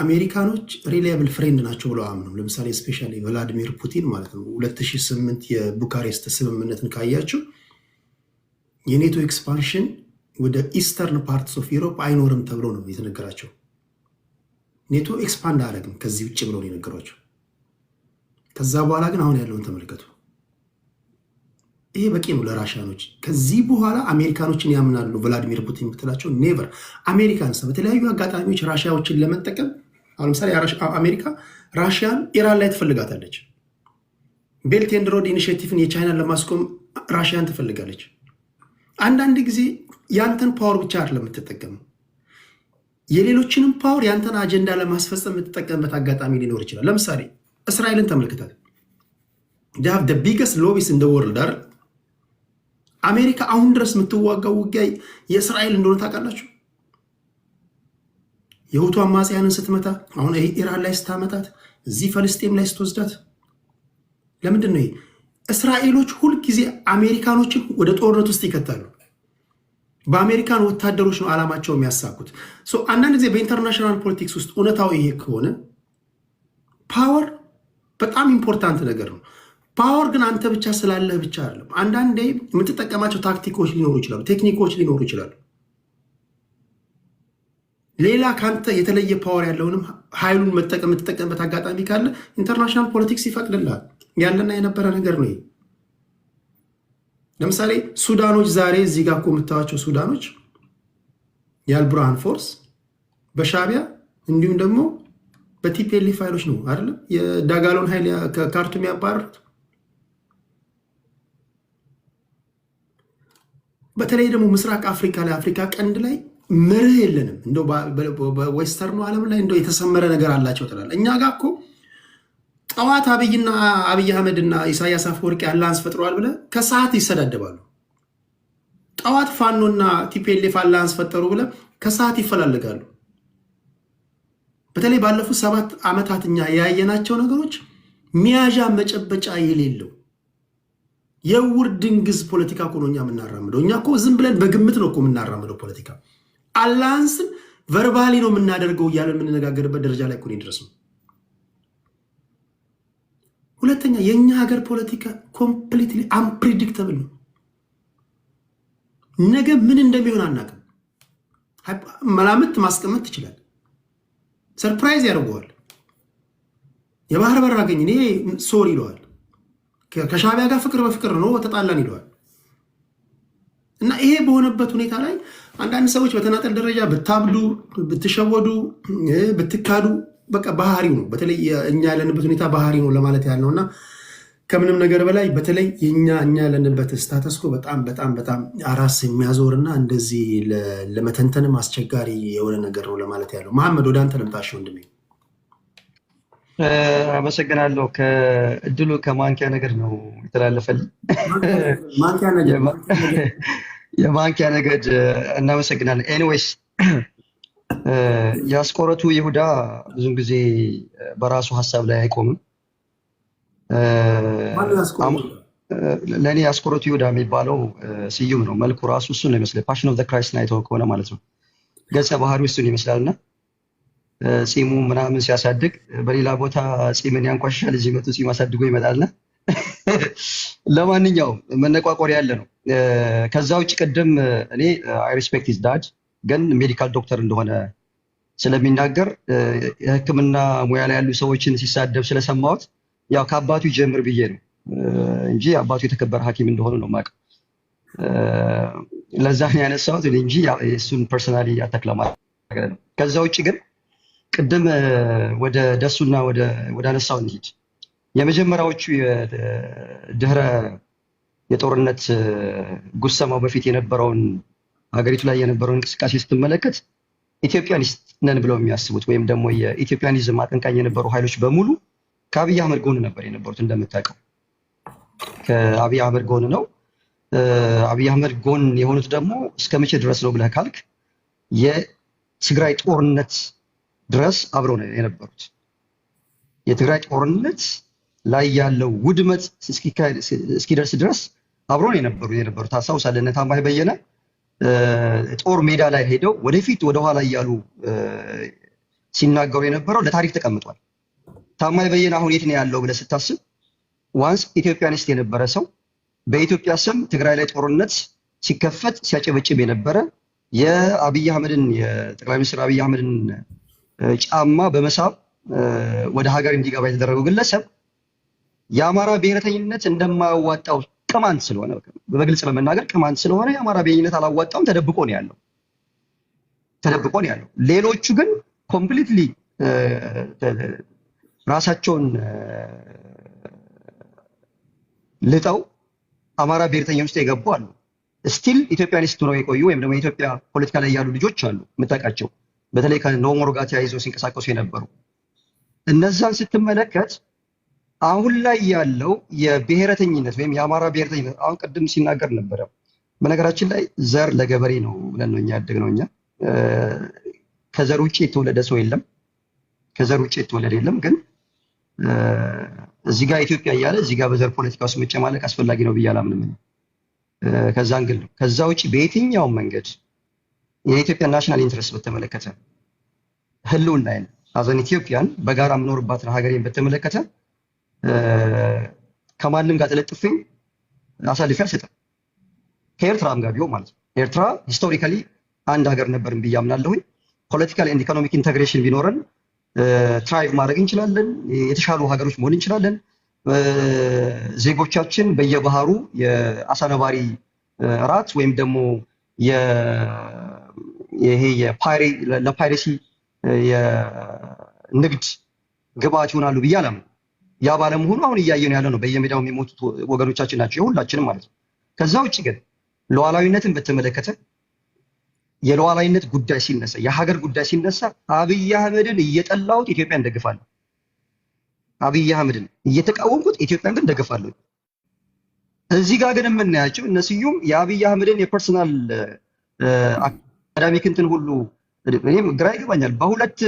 አሜሪካኖች ሪላያብል ፍሬንድ ናቸው ብለው አምነው። ለምሳሌ ስፔሻሊ ቭላዲሚር ፑቲን ማለት ነው 2008 የቡካሬስት ስምምነትን ካያቸው የኔቶ ኤክስፓንሽን ወደ ኢስተርን ፓርትስ ኦፍ ዩሮፕ አይኖርም ተብሎ ነው የተነገራቸው። ኔቶ ኤክስፓንድ አያደርግም ከዚህ ውጭ ብለው ነው የነገሯቸው። ከዛ በኋላ ግን አሁን ያለውን ተመልከቱ። ይሄ በቂ ነው ለራሽያኖች። ከዚህ በኋላ አሜሪካኖችን ያምናሉ ቭላዲሚር ፑቲን ብትላቸው ኔቨር። አሜሪካንስ በተለያዩ አጋጣሚዎች ራሽያዎችን ለመጠቀም አሁን ለምሳሌ አሜሪካ ራሽያን ኢራን ላይ ትፈልጋታለች። ቤልት ኤንድ ሮድ ኢኒሽቲቭን የቻይናን ለማስቆም ራሽያን ትፈልጋለች። አንዳንድ ጊዜ ያንተን ፓወር ብቻ አይደለም የምትጠቀመው፣ የሌሎችንም ፓወር ያንተን አጀንዳ ለማስፈጸም የምትጠቀምበት አጋጣሚ ሊኖር ይችላል። ለምሳሌ እስራኤልን ተመልክታል። ዳቭ ደ ቢገስት ሎቢስ ኢን ደ ወርልድ አይደል? አሜሪካ አሁን ድረስ የምትዋጋው ውጊያ የእስራኤል እንደሆነ ታውቃላችሁ። የሁቱ አማጽያንን ስትመታ፣ አሁን ኢራን ላይ ስታመታት፣ እዚህ ፈልስጤም ላይ ስትወስዳት፣ ለምንድን ነው? እስራኤሎች ሁልጊዜ አሜሪካኖችን ወደ ጦርነት ውስጥ ይከታሉ። በአሜሪካን ወታደሮች ነው ዓላማቸው የሚያሳኩት። አንዳንድ ጊዜ በኢንተርናሽናል ፖለቲክስ ውስጥ እውነታው ይሄ ከሆነ ፓወር በጣም ኢምፖርታንት ነገር ነው። ፓወር ግን አንተ ብቻ ስላለህ ብቻ አይደለም። አንዳንዴ የምትጠቀማቸው ታክቲኮች ሊኖሩ ይችላሉ፣ ቴክኒኮች ሊኖሩ ይችላሉ። ሌላ ከአንተ የተለየ ፓወር ያለውንም ኃይሉን የምትጠቀምበት አጋጣሚ ካለ ኢንተርናሽናል ፖለቲክስ ይፈቅድልሃል። ያለና የነበረ ነገር ነው። ለምሳሌ ሱዳኖች ዛሬ እዚህ ጋር እኮ የምታዋቸው ሱዳኖች የአልቡርሃን ፎርስ በሻቢያ እንዲሁም ደግሞ በቲፒኤልኤፍ ኃይሎች ነው አይደለም የዳጋሎን ኃይል ከካርቱም ያባረሩት። በተለይ ደግሞ ምስራቅ አፍሪካ ላይ አፍሪካ ቀንድ ላይ መርህ የለንም። እንደው በዌስተርኑ ዓለም ላይ እንደው የተሰመረ ነገር አላቸው ትላለህ። እኛ ጋር እኮ ጠዋት አብይ አህመድ እና ኢሳያስ አፈወርቂ አላንስ ፈጥረዋል ብለህ ከሰዓት ይሰዳደባሉ። ጠዋት ፋኖና ቲፒኤልኤፍ አላንስ ፈጠሩ ብለህ ከሰዓት ይፈላልጋሉ። በተለይ ባለፉት 7 ዓመታት እኛ ያየናቸው ነገሮች ሚያዣ መጨበጫ የሌለው የውር ድንግዝ ፖለቲካ እኮ ነው እኛ የምናራምደው። እኛ እኮ ዝም ብለን በግምት ነው እኮ የምናራምደው ፖለቲካ። አላንስን ቨርባሊ ነው የምናደርገው እያለን የምንነጋገርበት ደረጃ ላይ እኮ ነው የደረስነው። ሁለተኛ የእኛ ሀገር ፖለቲካ ኮምፕሊትሊ አንፕሪዲክተብል ነው። ነገ ምን እንደሚሆን አናውቅም። መላምት ማስቀመጥ ትችላል። ሰርፕራይዝ ያደርገዋል። የባህር በር አገኝ እኔ ሶር ይለዋል። ከሻቢያ ጋር ፍቅር በፍቅር ነው ተጣላን ይለዋል። እና ይሄ በሆነበት ሁኔታ ላይ አንዳንድ ሰዎች በተናጠል ደረጃ ብታብዱ፣ ብትሸወዱ፣ ብትካዱ በቃ ባህሪው ነው። በተለይ እኛ ያለንበት ሁኔታ ባህሪ ነው ለማለት ያህል ነው። እና ከምንም ነገር በላይ በተለይ እኛ ያለንበት ስታተስኮ በጣም በጣም በጣም አራስ የሚያዞርና እንደዚህ ለመተንተንም አስቸጋሪ የሆነ ነገር ነው ለማለት ያለው። መሐመድ ወደ አንተ ልምጣሽ ወንድሜ። አመሰግናለሁ። ከእድሉ ከማንኪያ ነገር ነው የተላለፈልኝ። የማንኪያ ነገድ እናመሰግናለን። ኤኒዌይስ የአስቆረቱ ይሁዳ ብዙን ጊዜ በራሱ ሀሳብ ላይ አይቆምም። ለእኔ አስቆሮቱ ይሁዳ የሚባለው ስዩም ነው። መልኩ ራሱ እሱን ነው ይመስላል። ፓሽን ኦፍ ዘ ክራይስት አይተው ከሆነ ማለት ነው። ገጸ ባህሪ እሱን ይመስላልና ጺሙ ምናምን ሲያሳድግ በሌላ ቦታ ጺምን ያንቋሻል፣ እዚህ መጡ ጺም አሳድጎ ይመጣልና ለማንኛውም መነቋቆር ያለ ነው። ከዛ ውጭ ቅድም እኔ አይ ሪስፔክት ሂዝ ዳድ ግን ሜዲካል ዶክተር እንደሆነ ስለሚናገር የሕክምና ሙያ ላይ ያሉ ሰዎችን ሲሳደብ ስለሰማሁት ያው ከአባቱ ይጀምር ብዬ ነው እንጂ አባቱ የተከበረ ሐኪም እንደሆነ ነው የማውቀው። ለዛ ነው ያነሳሁት እንጂ እሱን ፐርሰናሊ ያተክለማ ነው። ከዛ ውጭ ግን ቅድም ወደ ደሱና ወደ አነሳው እንሂድ። የመጀመሪያዎቹ ድህረ የጦርነት ጉሰማው በፊት የነበረውን ሀገሪቱ ላይ የነበረውን እንቅስቃሴ ስትመለከት ኢትዮጵያኒስት ነን ብለው የሚያስቡት ወይም ደግሞ የኢትዮጵያኒዝም አቀንቃኝ የነበሩ ኃይሎች በሙሉ ከአብይ አህመድ ጎን ነበር የነበሩት። እንደምታውቀው ከአብይ አህመድ ጎን ነው። አብይ አህመድ ጎን የሆኑት ደግሞ እስከ መቼ ድረስ ነው ብለህ ካልክ የትግራይ ጦርነት ድረስ አብረው ነው የነበሩት። የትግራይ ጦርነት ላይ ያለው ውድመት እስኪደርስ ድረስ አብረው ነው የነበሩት። ታስታውሳለህ? እነ ታማኝ በየነ ጦር ሜዳ ላይ ሄደው ወደፊት ወደኋላ እያሉ ሲናገሩ የነበረው ለታሪክ ተቀምጧል። ታማኝ በየነ አሁን የት ነው ያለው ብለህ ስታስብ ዋንስ ኢትዮጵያኒስት የነበረ ሰው በኢትዮጵያ ስም ትግራይ ላይ ጦርነት ሲከፈት ሲያጨበጭብ የነበረ የአብይ አህመድን የጠቅላይ ሚኒስትር አብይ አህመድን ጫማ በመሳብ ወደ ሀገር እንዲገባ የተደረገው ግለሰብ የአማራ ብሔረተኝነት እንደማያዋጣው ቅማንት ስለሆነ በግልጽ ለመናገር ቅማንት ስለሆነ የአማራ ብሔረተኝነት አላዋጣውም፣ ተደብቆ ነው ያለው። ሌሎቹ ግን ኮምፕሊትሊ ራሳቸውን ልጠው አማራ ብሔርተኛ ውስጥ የገቡ አሉ። ስቲል ኢትዮጵያኒስት ነው የቆዩ ወይም ደግሞ የኢትዮጵያ ፖለቲካ ላይ ያሉ ልጆች አሉ የምታውቃቸው፣ በተለይ ከኖሞር ጋር ተያይዘው ሲንቀሳቀሱ የነበሩ። እነዛን ስትመለከት አሁን ላይ ያለው የብሔረተኝነት ወይም የአማራ ብሔረተኝነት አሁን ቅድም ሲናገር ነበረ። በነገራችን ላይ ዘር ለገበሬ ነው ብለን ነው እኛ ያደግነው። እኛ ከዘር ውጭ የተወለደ ሰው የለም፣ ከዘር ውጭ የተወለደ የለም። ግን እዚህ ጋር ኢትዮጵያ እያለ እዚህ ጋር በዘር ፖለቲካ ውስጥ መጨማለቅ አስፈላጊ ነው ብዬ አላምንም። ከዛ እንግል ነው። ከዛ ውጭ በየትኛውም መንገድ የኢትዮጵያ ናሽናል ኢንትረስት በተመለከተ ህልውና አዘን ኢትዮጵያን በጋራ የምኖርባትን ሀገሬን በተመለከተ ከማንም ጋር ተለጥፌ አሳልፌ አልሰጥም። ከኤርትራም ጋር ቢሆን ማለት ነው። ኤርትራ ሂስቶሪካሊ አንድ ሀገር ነበርን ብዬ አምናለሁኝ። ፖለቲካል ኤንድ ኢኮኖሚክ ኢንተግሬሽን ቢኖረን ትራይቭ ማድረግ እንችላለን። የተሻሉ ሀገሮች መሆን እንችላለን። ዜጎቻችን በየባህሩ የአሳ ነባሪ ራት ወይም ደግሞ ይሄ ለፓይሬሲ የንግድ ግብአት ይሆናሉ ብዬ አላምንም። ያ ባለመሆኑ አሁን እያየን ያለ ነው። በየሜዳው የሚሞቱት ወገኖቻችን ናቸው፣ የሁላችንም ማለት ነው። ከዛ ውጭ ግን ሉዓላዊነትን በተመለከተ የሉዓላዊነት ጉዳይ ሲነሳ፣ የሀገር ጉዳይ ሲነሳ አብይ አህመድን እየጠላሁት ኢትዮጵያን ደግፋለሁ። አብይ አህመድን እየተቃወምኩት ኢትዮጵያን ግን ደግፋለሁ። እዚህ ጋር ግን የምናያቸው እነ ስዩም የአብይ አህመድን የፐርሰናል አካዳሚክ እንትን ሁሉ እኔም ግራ ይገባኛል። በሁለት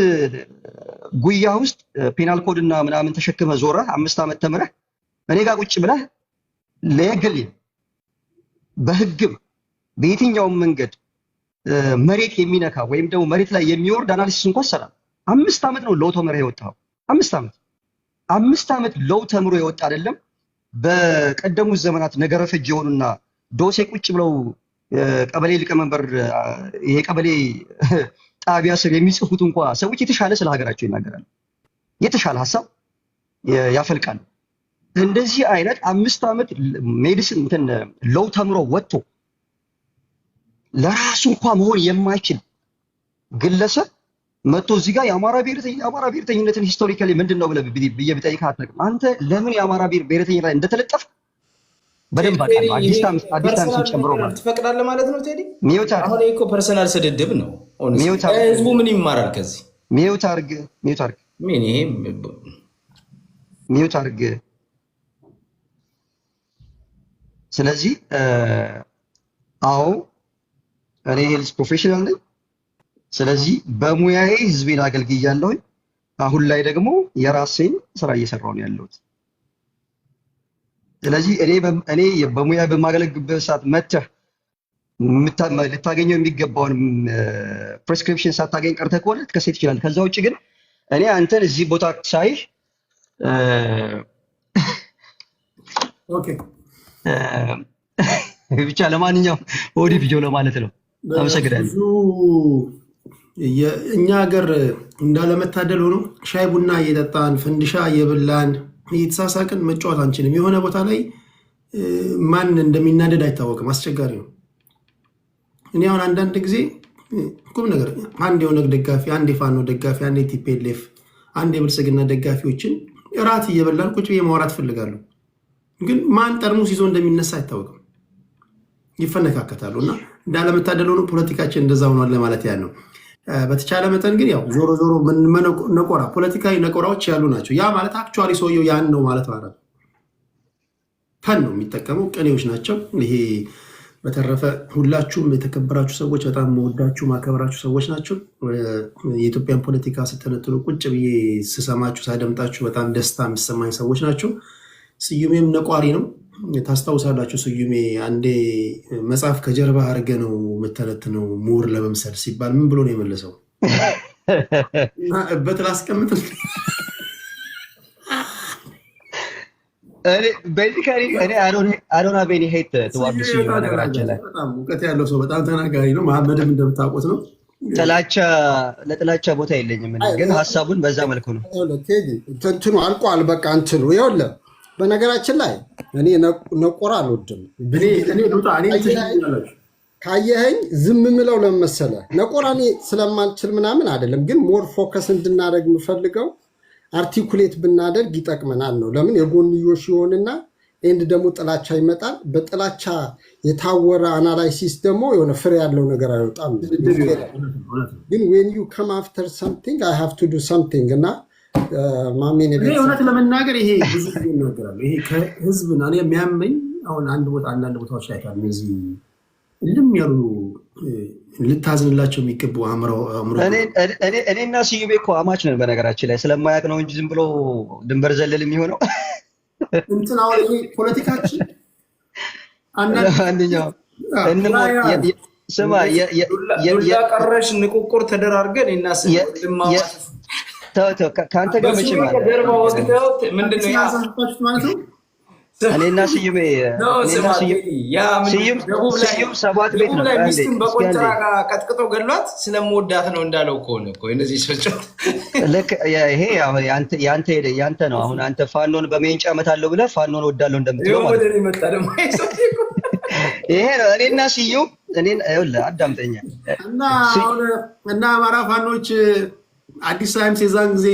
ጉያ ውስጥ ፔናል ኮድ እና ምናምን ተሸክመ ዞረህ 5 ዓመት ተምረህ እኔ ጋር ቁጭ ብለህ ለግል በህግም በየትኛውም መንገድ መሬት የሚነካ ወይም ደግሞ መሬት ላይ የሚወርድ አናሊሲስ እንኳን ሰራ 5 ዓመት ነው ሎው ተምረህ የወጣው። 5 ዓመት ሎው ተምሮ የወጣ አይደለም። በቀደሙት ዘመናት ነገረ ፈጅ የሆኑና ዶሴ ቁጭ ብለው ቀበሌ ሊቀመንበር ይሄ ቀበሌ ጣቢያ ስር የሚጽፉት እንኳን ሰዎች የተሻለ ስለ ሀገራቸው ይናገራሉ፣ የተሻለ ሀሳብ ያፈልቃሉ። እንደዚህ አይነት 5 ዓመት ሜዲሲን እንትን ሎው ተምሮ ወጥቶ ለራሱ እንኳን መሆን የማይችል ግለሰብ መጥቶ እዚህ ጋር የአማራ ብሔረተኝነትን ሂስቶሪካሊ ምንድነው ብለህ ብዬ ብጠይቅህ አትነግርም። አንተ ለምን የአማራ ብሔረተኝነት ላይ እንደተለጠፍ በደንብ አውቃለሁ። አዲስ ታምስን ጨምሮ ማለት ትፈቅዳለህ ማለት ነው ቴዲ? አሁን እኮ ፐርሰናል ስድድብ ነው። ህዝቡ ምን ይማራል ከዚህ? ሚውት አርግ ምን ይሄ ሚውት አርግ። ስለዚህ አዎ እኔ ሄልዝ ፕሮፌሽናል ነኝ። ስለዚህ በሙያዬ ህዝቤን አገልግያለሁ። አሁን ላይ ደግሞ የራሴን ስራ እየሰራሁ ነው ያለሁት። ስለዚህ እኔ በሙያ በማገለግልበት ሰዓት መተህ ልታገኘው የሚገባውን ፕሬስክሪፕሽን ሳታገኝ ቀርተህ ከሆነ ልትከሰት ይችላል። ከዛ ውጭ ግን እኔ አንተን እዚህ ቦታ ሳይህ ብቻ ለማንኛውም ኦዲ ቪዲዮ ለማለት ነው። አመሰግናለሁ። እኛ ሀገር እንዳለመታደል ሆኖ ሻይ ቡና እየጠጣን ፈንዲሻ እየበላን እየተሳሳቅን መጫወት አንችልም። የሆነ ቦታ ላይ ማን እንደሚናደድ አይታወቅም። አስቸጋሪ ነው። እኔ አሁን አንዳንድ ጊዜ ቁም ነገር አንድ የኦነግ ደጋፊ፣ አንድ የፋኖ ደጋፊ፣ አንድ የቲፒኤልኤፍ፣ አንድ የብልጽግና ደጋፊዎችን እራት እየበላን ቁጭ ብዬ ማውራት እፈልጋለሁ። ግን ማን ጠርሙስ ይዞ እንደሚነሳ አይታወቅም። ይፈነካከታሉ እና እንዳለመታደል ሆኖ ፖለቲካችን እንደዛ ሆኗል ለማለት ያ ነው። በተቻለ መጠን ግን ያው ዞሮ ዞሮ ነቆራ ፖለቲካዊ ነቆራዎች ያሉ ናቸው። ያ ማለት አክቹዋሊ ሰውየው ያን ነው ማለት ማለት ፈን ነው የሚጠቀመው ቅኔዎች ናቸው። ይሄ በተረፈ ሁላችሁም የተከበራችሁ ሰዎች በጣም መወዳችሁ ማከበራችሁ ሰዎች ናቸው። የኢትዮጵያን ፖለቲካ ስተነትኑ ቁጭ ብዬ ስሰማችሁ ሳደምጣችሁ በጣም ደስታ የሚሰማኝ ሰዎች ናቸው። ስዩሜም ነቋሪ ነው። ታስታውሳላችሁ ስዩሜ አንዴ መጽሐፍ ከጀርባ አድርገ ነው የምተነትነው ምሁር ለመምሰል ሲባል ምን ብሎ ነው የመለሰው? እበት ላስቀምጥ በጣም እውቀት ያለው ሰው በጣም ተናጋሪ ነው። መሐመድም እንደምታውቁት ነው። ለጥላቻ ቦታ የለኝም፣ ግን ሀሳቡን በዛ መልኩ ነው። እንትኑ አልቋል። በቃ እንትኑ ይኸውልህ፣ በነገራችን ላይ እኔ ነቆራ አልወድም። ካየኸኝ ዝም ምለው ለምን መሰለህ? ነቆራ እኔ ስለማልችል ምናምን አይደለም፣ ግን ሞር ፎከስ እንድናደርግ የምፈልገው አርቲኩሌት ብናደርግ ይጠቅመናል ነው። ለምን የጎንዮሽ ይሆንና ኤንድ ደግሞ ጥላቻ ይመጣል። በጥላቻ የታወረ አናላይሲስ ደግሞ የሆነ ፍሬ ያለው ነገር አይወጣም። ግን ዌን ዩ ከም አፍተር ሰምቲንግ አይ ሃቭ ቱ ዱ ሰምቲንግ እና ማሜን እውነት ለመናገር ይሄ ብዙ ጊዜ እናገራለሁ። ይሄ ከህዝብ እኔ የሚያመኝ አሁን አንዳንድ ቦታዎች ላይ ካሉ እነዚህ ልም ያሉ ልታዝንላቸው የሚገቡ አእምሮ እኔና ስዩቤ እኮ አማች ነን። በነገራችን ላይ ስለማያውቅ ነው እንጂ ዝም ብሎ ድንበር ዘለል የሚሆነው እንትን አሁን ይሄ ፖለቲካችን አንደኛው ስማ የቀረሽ ንቁቁር ተደራርገን እና ከአንተ ጋር መቼ እኔና ስዩም ሰባት ቤት ነው በቆንጥራ ቀጥቅጦ ገሏት ስለምወዳት ነው እንዳለው ከሆነ እኮ እነዚህ ሰዎች ልክ ይሄ ያንተ ነው። አሁን አንተ ፋኖን በሜንጫ እመታለሁ ብለህ ፋኖን ወዳለሁ እንደምትለው ይሄ ነው። እኔና ስዩም አዳምጠኛ እና አማራ ፋኖች አዲስ ታይምስ የዛን ጊዜ